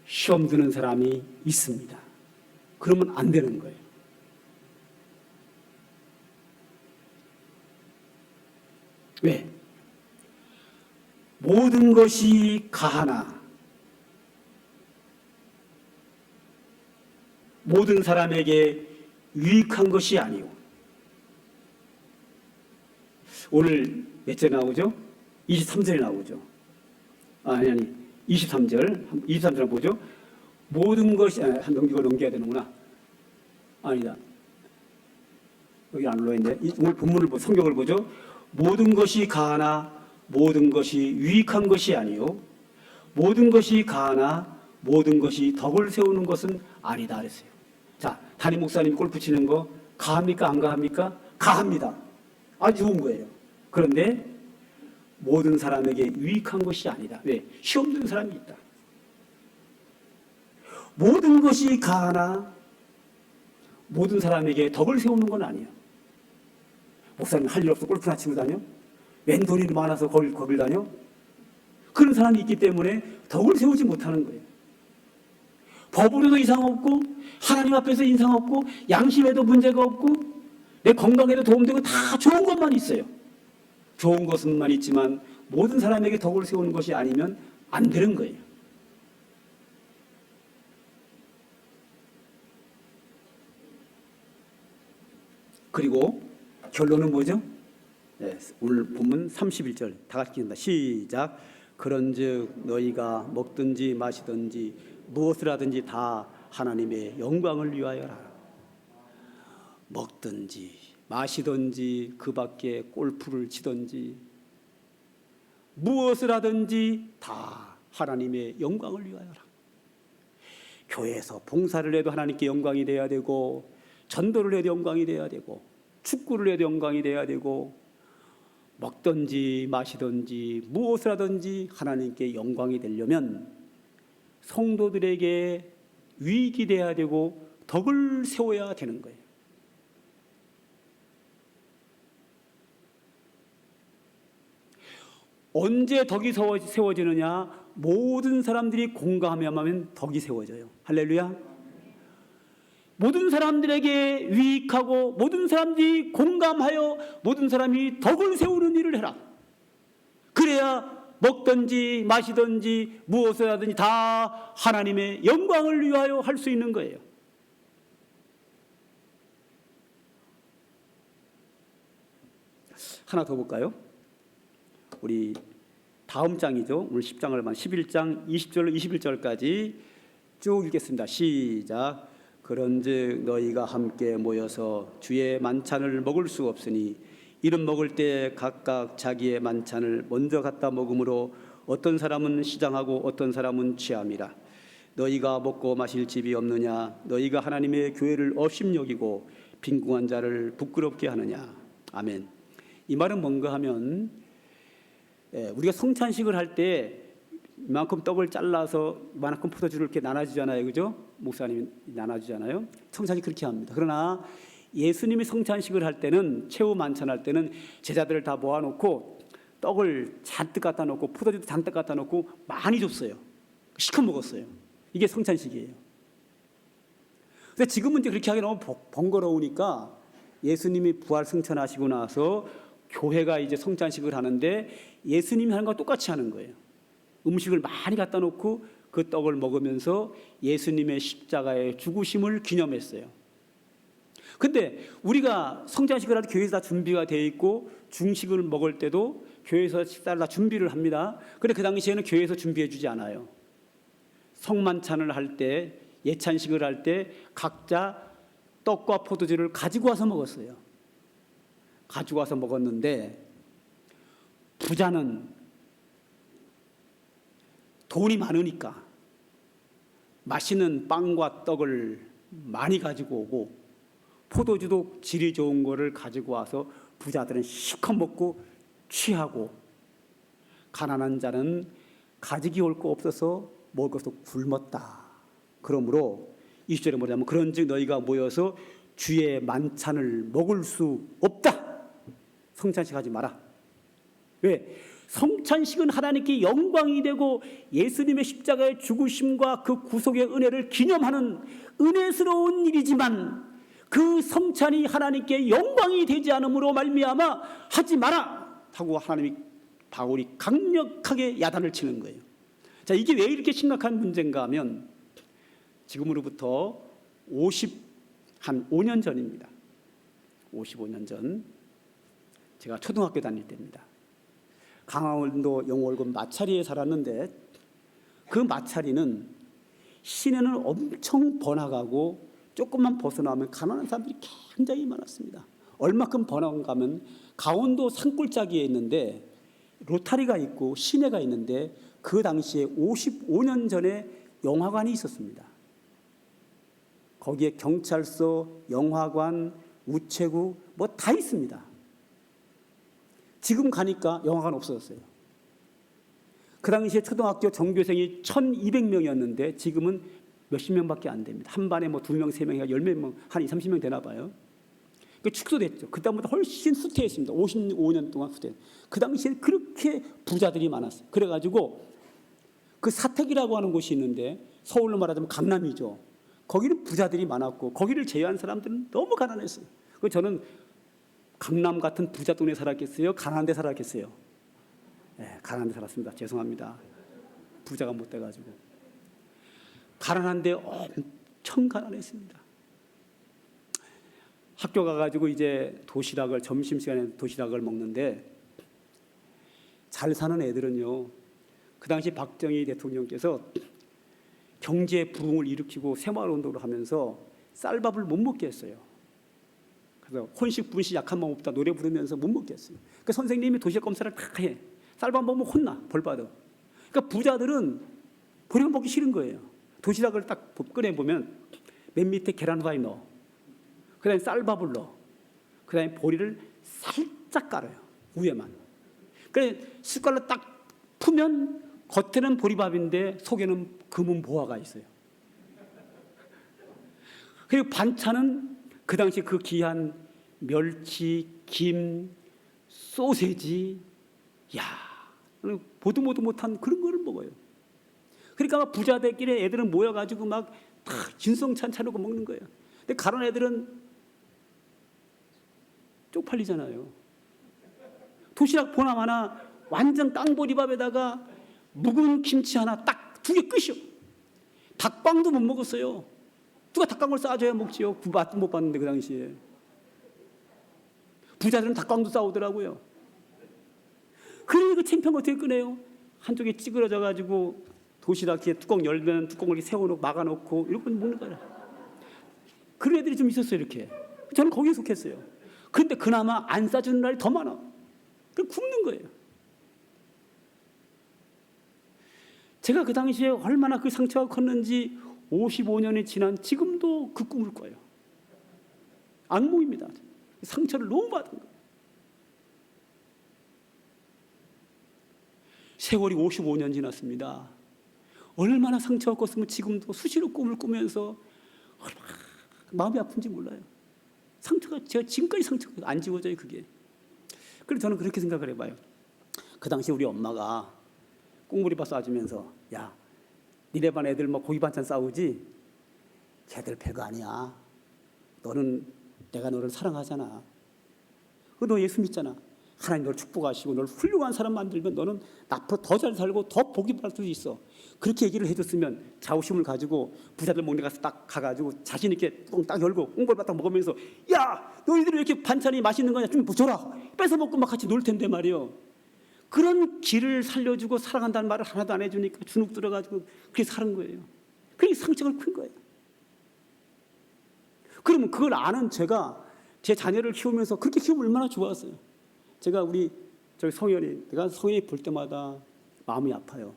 시험 드는 사람이 있습니다. 그러면 안 되는 거예요. 왜? 모든 것이 가하나 모든 사람에게 유익한 것이 아니오. 오늘 몇째 나오죠? 23절에 나오죠. 아니 23절 보죠. 모든 것이 이걸 넘겨야 되는구나. 아니다. 여기 안 올라있네. 오늘 본문을 성경을 보죠. 모든 것이 가하나 모든 것이 유익한 것이 아니요 모든 것이 가하나 모든 것이 덕을 세우는 것은 아니다 그랬어요. 자, 담임 목사님 골프 치는 거 가합니까 안 가합니까? 가합니다. 아주 좋은 거예요. 그런데 모든 사람에게 유익한 것이 아니다. 왜? 시험 드는 사람이 있다. 모든 것이 가하나 모든 사람에게 덕을 세우는 건 아니에요. 목사님 할 일 없어 골프나 치고 다녀? 웬 돈이 많아서 거길 다녀? 그런 사람이 있기 때문에 덕을 세우지 못하는 거예요. 법으로도 이상 없고 하나님 앞에서 인상 없고 양심에도 문제가 없고 내 건강에도 도움되고 다 좋은 것만 있어요. 좋은 것만 있지만 모든 사람에게 덕을 세우는 것이 아니면 안 되는 거예요. 그리고 결론은 뭐죠? 네, 오늘 본문 31절 다 같이 읽는다. 시작. 그런즉 너희가 먹든지 마시든지 무엇을 하든지 다 하나님의 영광을 위하여라. 먹든지 마시든지 그 밖에 골프를 치든지 무엇을 하든지 다 하나님의 영광을 위하여라. 교회에서 봉사를 해도 하나님께 영광이 돼야 되고 전도를 해도 영광이 돼야 되고 축구를 해도 영광이 돼야 되고 먹든지 마시든지 무엇을 하든지 하나님께 영광이 되려면 성도들에게 유익이 돼야 되고 덕을 세워야 되는 거예요. 언제 덕이 세워지느냐? 모든 사람들이 공감하면 덕이 세워져요. 할렐루야. 모든 사람들에게 유익하고 모든 사람들이 공감하여 모든 사람이 덕을 세우는 일을 해라. 그래야 먹든지 마시든지 무엇을 하든지 다 하나님의 영광을 위하여 할 수 있는 거예요. 하나 더 볼까요? 우리 다음 장이죠. 오늘 10장을 11장 20절로 21절까지 쭉 읽겠습니다. 시작. 그런즉 너희가 함께 모여서 주의 만찬을 먹을 수 없으니 이른 먹을 때 각각 자기의 만찬을 먼저 갖다 먹으므로 어떤 사람은 시장하고 어떤 사람은 취함이라. 너희가 먹고 마실 집이 없느냐? 너희가 하나님의 교회를 업심여기고 빈궁한 자를 부끄럽게 하느냐? 아멘. 이 말은 뭔가 하면 우리가 성찬식을 할 때 이만큼 떡을 잘라서 이만큼 포도주를 이렇게 나눠주잖아요, 그죠? 목사님이 나눠주잖아요. 성찬식 그렇게 합니다. 그러나 예수님이 성찬식을 할 때는 최후 만찬할 때는 제자들을 다 모아놓고 떡을 잔뜩 갖다 놓고 포도주도 잔뜩 갖다 놓고 많이 줬어요. 시커 먹었어요. 이게 성찬식이에요. 근데 지금은 이제 그렇게 하기 너무 번거로우니까 예수님이 부활 승천하시고 나서 교회가 이제 성찬식을 하는데 예수님이 하는 거 똑같이 하는 거예요. 음식을 많이 갖다 놓고 그 떡을 먹으면서 예수님의 십자가의 죽으심을 기념했어요. 근데 우리가 성찬식을 할 때 교회에서 다 준비가 되어 있고 중식을 먹을 때도 교회에서 식사를 다 준비를 합니다. 근데 그 당시에는 교회에서 준비해 주지 않아요. 성만찬을 할 때, 예찬식을 할 때 각자 떡과 포도주를 가지고 와서 먹었어요. 가지고 와서 먹었는데 부자는 돈이 많으니까 맛있는 빵과 떡을 많이 가지고 오고 포도주도 질이 좋은 거를 가지고 와서 부자들은 실컷 먹고 취하고 가난한 자는 가지기 올 거 없어서 먹을 것도 굶었다. 그러므로 20절에 뭐냐면 그런즉 너희가 모여서 주의 만찬을 먹을 수 없다. 성찬식 하지 마라. 왜? 성찬식은 하나님께 영광이 되고 예수님의 십자가의 죽으심과 그 구속의 은혜를 기념하는 은혜스러운 일이지만 그 성찬이 하나님께 영광이 되지 않으므로 말미암아 하지 마라 하고 하나님이 바울이 강력하게 야단을 치는 거예요. 자, 이게 왜 이렇게 심각한 문제인가 하면 지금으로부터 5년 전입니다. 55년 전 제가 초등학교 다닐 때입니다. 강원도 영월군 마차리에 살았는데 그 마차리는 시내는 엄청 번화가고 조금만 벗어나면 가난한 사람들이 굉장히 많았습니다. 얼마큼 번화가 하면 강원도 산골짜기에 있는데 로타리가 있고 시내가 있는데 그 당시에 55년 전에 영화관이 있었습니다. 거기에 경찰서, 영화관, 우체국 뭐 다 있습니다. 지금 가니까 영화관 없어졌어요. 그 당시에 초등학교 전교생이 1200명이었는데 지금은 몇십 명밖에 안 됩니다. 한 반에 뭐 2명, 3명, 10몇 명, 한 20, 30명 되나 봐요. 축소됐죠. 그때보다 훨씬 후퇴했습니다. 55년 동안 후퇴. 그 당시에 그렇게 부자들이 많았어요. 그래가지고 그 사택이라고 하는 곳이 있는데 서울로 말하자면 강남이죠. 거기는 부자들이 많았고 거기를 제외한 사람들은 너무 가난했어요. 그래서 저는 강남 같은 부자 동네에 살았겠어요? 가난한 데 살았겠어요? 네, 가난한 데 살았습니다. 죄송합니다. 부자가 못 돼가지고. 가난한 데 엄청 가난했습니다. 학교 가가지고 이제 도시락을 점심시간에 도시락을 먹는데 잘 사는 애들은요. 그 당시 박정희 대통령께서 경제 부흥을 일으키고 새마을운동을 하면서 쌀밥을 못 먹게 했어요. 그래서 혼식 분식 약한 마음 없다 노래 부르면서 못 먹게 했어요. 그 선생님이 도시락 검사를 다 해. 쌀밥 먹으면 혼나 벌 받아. 그러니까 부자들은 보리밥 먹기 싫은 거예요. 도시락을 딱 꺼내 보면 맨 밑에 계란 후라이 넣어. 그다음에 쌀밥을 넣어. 그다음에 보리를 살짝 깔아요. 위에만. 그래 숟갈로 딱 푸면 겉에는 보리밥인데 속에는 금은 보화가 있어요. 그리고 반찬은 그 당시 그 귀한 멸치, 김, 소세지, 야, 보도 못한 그런 거를 먹어요. 그러니까 부자들끼리 애들은 모여가지고 막 다 진성찬 차리고 먹는 거예요. 근데 가난한 애들은 쪽팔리잖아요. 도시락 보나마나 완전 깡보리밥에다가 묵은 김치 하나 딱 2개 끝이요. 닭빵도 못 먹었어요. 누가 닭빵을 싸줘야 먹지요. 그 맛도 못 봤는데 그 당시에. 부자들은 닭빵도 싸우더라고요. 그러니 그 창피한 거 어떻게 꺼내요? 한쪽에 찌그러져가지고 도시락 뒤에 뚜껑 열면 뚜껑을 이렇게 세워놓고 막아놓고 이렇게 먹는 거예요. 그런 애들이 좀 있었어요. 이렇게. 저는 거기에 속했어요. 근데 그나마 안 싸주는 날이 더 많아. 그럼 굶는 거예요. 제가 그 당시에 얼마나 그 상처가 컸는지 55년이 지난 지금도 그 꿈을 꿔요. 악몽입니다. 상처를 너무 받은 거예요. 세월이 55년 지났습니다. 얼마나 상처가 컸으면 지금도 수시로 꿈을 꾸면서 얼마나 마음이 아픈지 몰라요. 상처가 제가 지금까지 상처가 안 지워져요. 그게. 그래서 저는 그렇게 생각을 해봐요. 그 당시 우리 엄마가 꽁무리밥 싸주면서 야 니네 반 애들 뭐 고기 반찬 싸우지? 걔들 별거 아니야. 너는 내가 너를 사랑하잖아. 너 예수 믿잖아. 하나님 널 축복하시고 널 훌륭한 사람 만들면 너는 앞으로 더 잘 살고 더 복이 받을 수 있어. 그렇게 얘기를 해줬으면 자부심을 가지고 부자들 목에 가서 딱 가가지고 자신 있게 똥 딱 열고 꽁벌 딱 먹으면서 야 너희들이 이렇게 반찬이 맛있는 거냐 좀 줘라 뺏어 먹고 막 같이 놀 텐데 말이요. 그런 길을 살려주고 사랑한다는 말을 하나도 안 해주니까 주눅 들어가지고 그렇게 사는 거예요. 그게 상처가 큰 거예요. 그러면 그걸 아는 제가 제 자녀를 키우면서 그렇게 키우면 얼마나 좋았어요. 제가 우리 저기 내가 성현이 볼 때마다 마음이 아파요.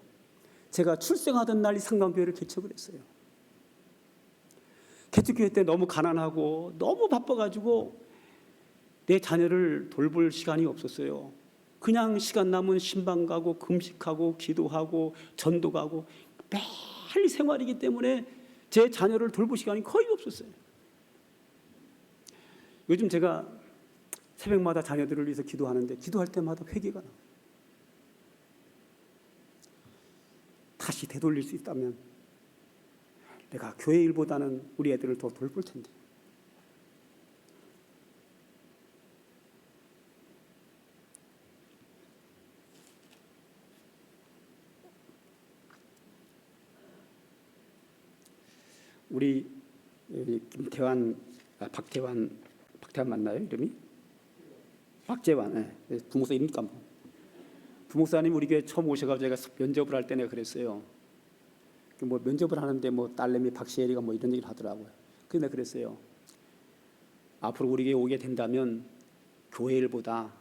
제가 출생하던 날 이 상강교회를 개척을 했어요. 개척교회 때 너무 가난하고 너무 바빠가지고 내 자녀를 돌볼 시간이 없었어요. 그냥 시간 남은 신방 가고 금식하고 기도하고 전도 가고 매일 생활이기 때문에 제 자녀를 돌볼 시간이 거의 없었어요. 요즘 제가 새벽마다 자녀들을 위해서 기도하는데 기도할 때마다 회개가 나와요. 다시 되돌릴 수 있다면 내가 교회 일보다는 우리 애들을 더 돌볼 텐데. 우리 박태환 맞나요 이름이? 박재환. 네. 부목사 이름 까먹어. 부목사님 우리 교회 처음 오셔가지고 제가 면접을 할 때 내가 그랬어요. 뭐 면접을 하는데 뭐 딸내미 박시혜리가 뭐 이런 얘기를 하더라고요. 그래서 내가 그랬어요. 앞으로 우리 교회 오게 된다면 교회 일보다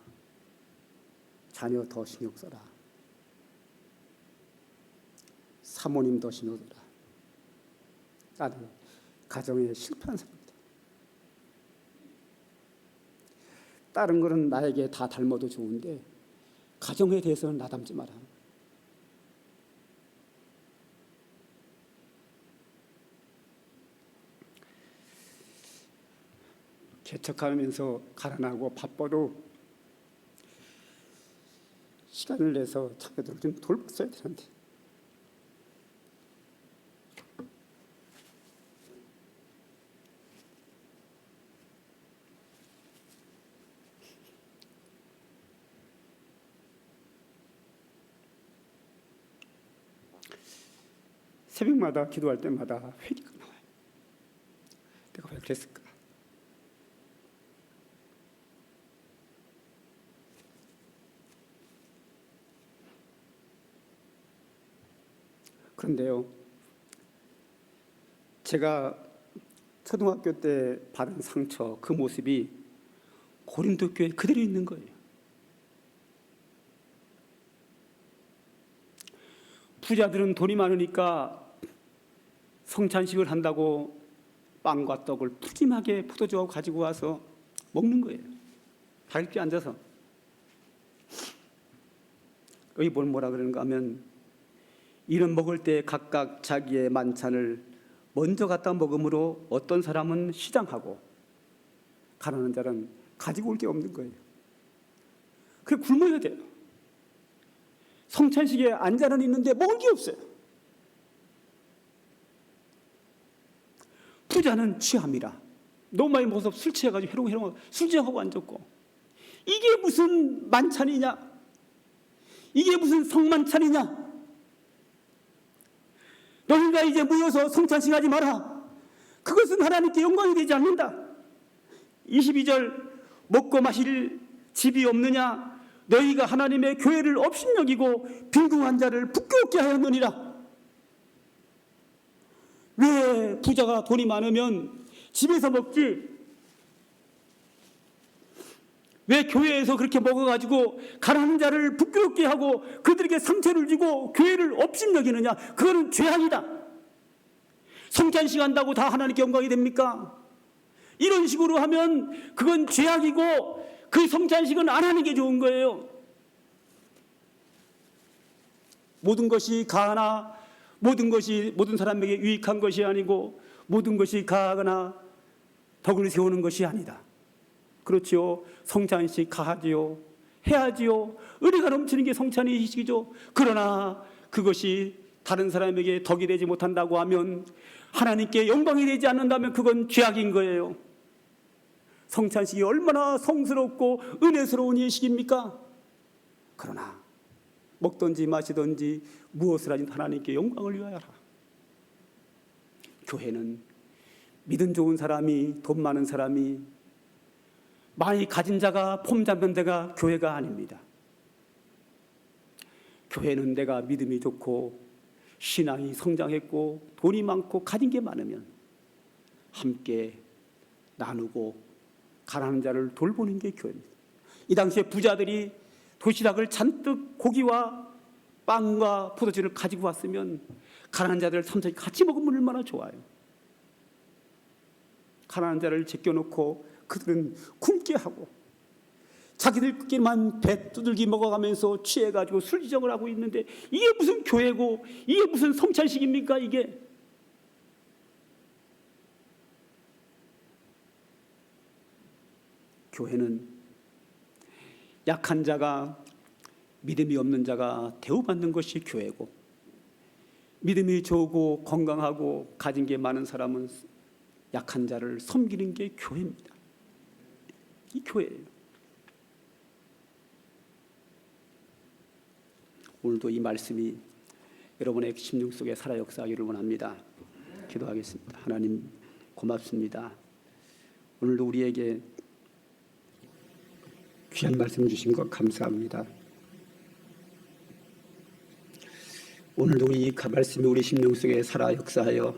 자녀 더 신경 써라. 사모님 더 신경 써라. 나는 가정에 실패한 사람이다. 다른 거는 나에게 다 닮아도 좋은데 가정에 대해서는 나 닮지 마라. 개척하면서 가난하고 바빠도 시간을 내서 자녀들을 좀 돌봤어야 되는데 새벽마다 기도할 때마다 회개가 나와요. 내가 왜 그랬을까? 그런데요, 제가 초등학교 때 받은 상처, 그 모습이 고린도 교회에 그대로 있는 거예요. 부자들은 돈이 많으니까 성찬식을 한다고 빵과 떡을 푸짐하게 포도주하고 가지고 와서 먹는 거예요. 다리끼 앉아서. 여기 뭐라 그러는가 하면 이런 먹을 때 각각 자기의 만찬을 먼저 갖다 먹음으로 어떤 사람은 시장하고 가난한 자는 가지고 올 게 없는 거예요. 그래 굶어야 돼요. 성찬식에 앉아는 있는데 먹을 게 없어요. 부자는 취함이라 너무 많이 먹어서 술 취해가지고 해롱해롱 술취하고 앉았고 이게 무슨 만찬이냐? 이게 무슨 성만찬이냐? 너희가 이제 모여서 성찬식 하지 마라. 그것은 하나님께 영광이 되지 않는다. 22절 먹고 마실 집이 없느냐? 너희가 하나님의 교회를 업신여기고 빈궁한 자를 부끄럽게 하였느니라. 왜 부자가 돈이 많으면 집에서 먹지? 왜 교회에서 그렇게 먹어가지고 가난한 자를 부끄럽게 하고 그들에게 상처를 주고 교회를 업신여기느냐? 그거는 죄악이다. 성찬식 한다고 다 하나님께 영광이 됩니까? 이런 식으로 하면 그건 죄악이고 그 성찬식은 안 하는 게 좋은 거예요. 모든 것이 가하나 모든 사람에게 유익한 것이 아니고 모든 것이 가하거나 덕을 세우는 것이 아니다. 그렇지요. 성찬식 가하지요. 해야지요. 은혜가 넘치는 게 성찬이시죠. 그러나 그것이 다른 사람에게 덕이 되지 못한다고 하면 하나님께 영광이 되지 않는다면 그건 죄악인 거예요. 성찬식이 얼마나 성스럽고 은혜스러운 예식입니까? 그러나 먹든지 마시든지 무엇을 하든 하나님께 영광을 위하여 하라. 교회는 믿음 좋은 사람이, 돈 많은 사람이, 많이 가진 자가 폼 잡는 데가 교회가 아닙니다. 교회는 내가 믿음이 좋고 신앙이 성장했고 돈이 많고 가진 게 많으면 함께 나누고 가난한 자를 돌보는 게 교회입니다. 이 당시에 부자들이 도시락을 잔뜩 고기와 빵과 포도주를 가지고 왔으면 가난한 자들 천천히 같이 먹으면 얼마나 좋아요. 가난한 자를 제껴놓고 그들은 굶게 하고 자기들끼리만 배 두들기 먹어가면서 취해가지고 술지정을 하고 있는데 이게 무슨 교회고 이게 무슨 성찬식입니까? 이게 교회는 약한 자가, 믿음이 없는 자가 대우받는 것이 교회고, 믿음이 좋고 건강하고 가진 게 많은 사람은 약한 자를 섬기는 게 교회입니다. 이 교회예요. 오늘도 이 말씀이 여러분의 심령 속에 살아 역사하기를 원합니다. 기도하겠습니다. 하나님 고맙습니다. 오늘도 우리에게 귀한 말씀 주신 것 감사합니다. 오늘도 이 말씀이 우리 심령 속에 살아 역사하여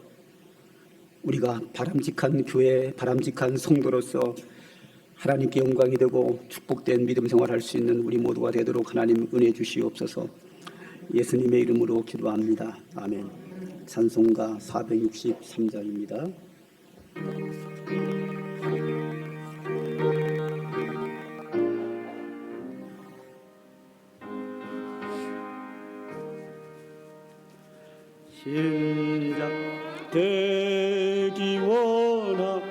우리가 바람직한 교회, 바람직한 성도로서 하나님께 영광이 되고 축복된 믿음 생활할 수 있는 우리 모두가 되도록 하나님 은혜 주시옵소서. 예수님의 이름으로 기도합니다. 아멘. 찬송가 463장입니다. 신자 되기 원합니다.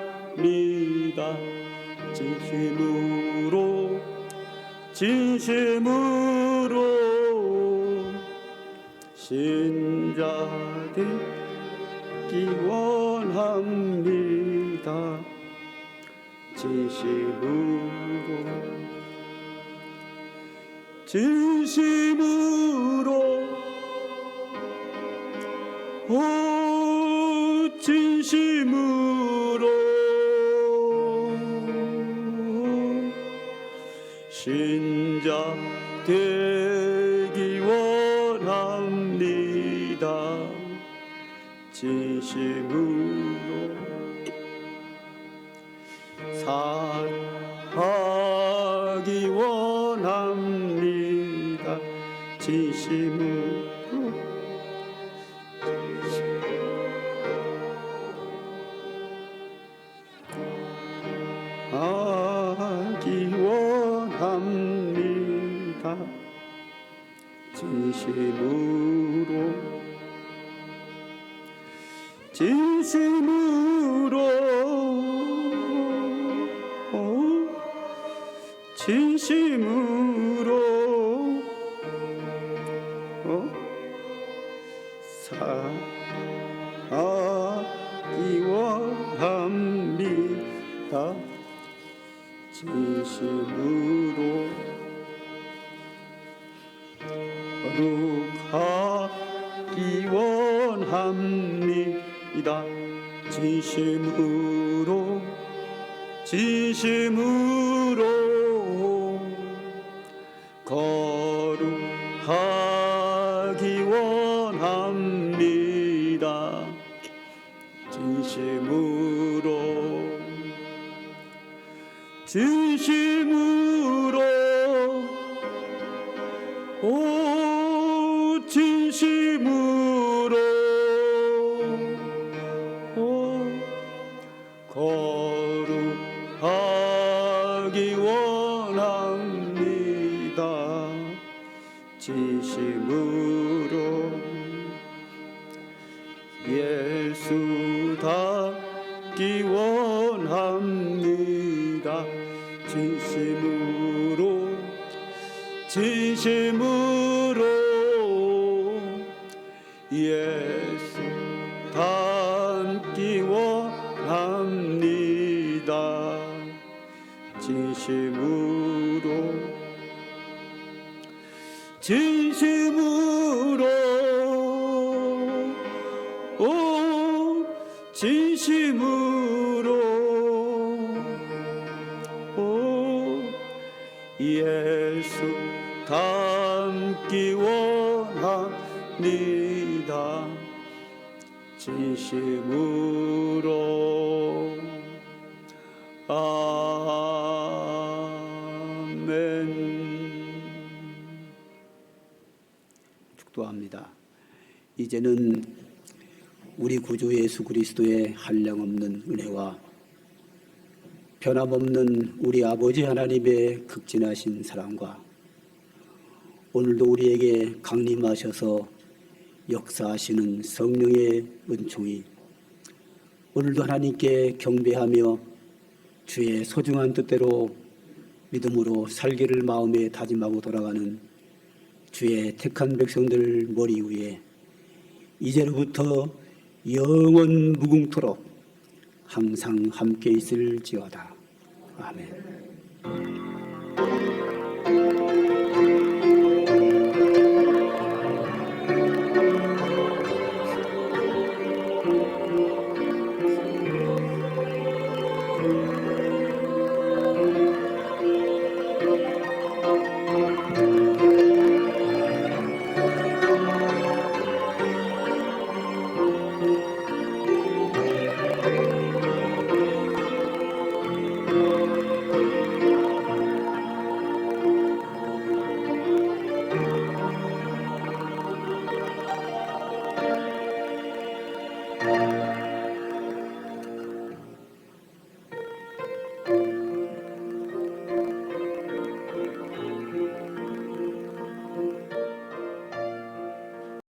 진심으로 신자 되기 원합니다. 진심으로 진심으로 신자 되기 원합니다. 진심으로 살아가기 원합니다. 진심으로 하기 원합니다. 진심으로 사기 원합니다. 진심으로 거룩하기 원합니다. 진심으로 거룩하기 원합니다. 진심으로 거룩하기 원합니다. 진심으로 예수 닮기 원합니다. 진심으로 예수 닮기 원합니다. 진심으로 오 진심으로 오 예수 닮기 원합니다. 진심으로 아멘. 축도합니다. 이제는 우리 구주 예수 그리스도의 한량없는 은혜와 변함없는 우리 아버지 하나님의 극진하신 사랑과 오늘도 우리에게 강림하셔서 역사하시는 성령의 은총이 오늘도 하나님께 경배하며 주의 소중한 뜻대로 믿음으로 살기를 마음에 다짐하고 돌아가는 주의 택한 백성들 머리 위에 이제로부터 영원 무궁토록 항상 함께 있을지어다. 아멘.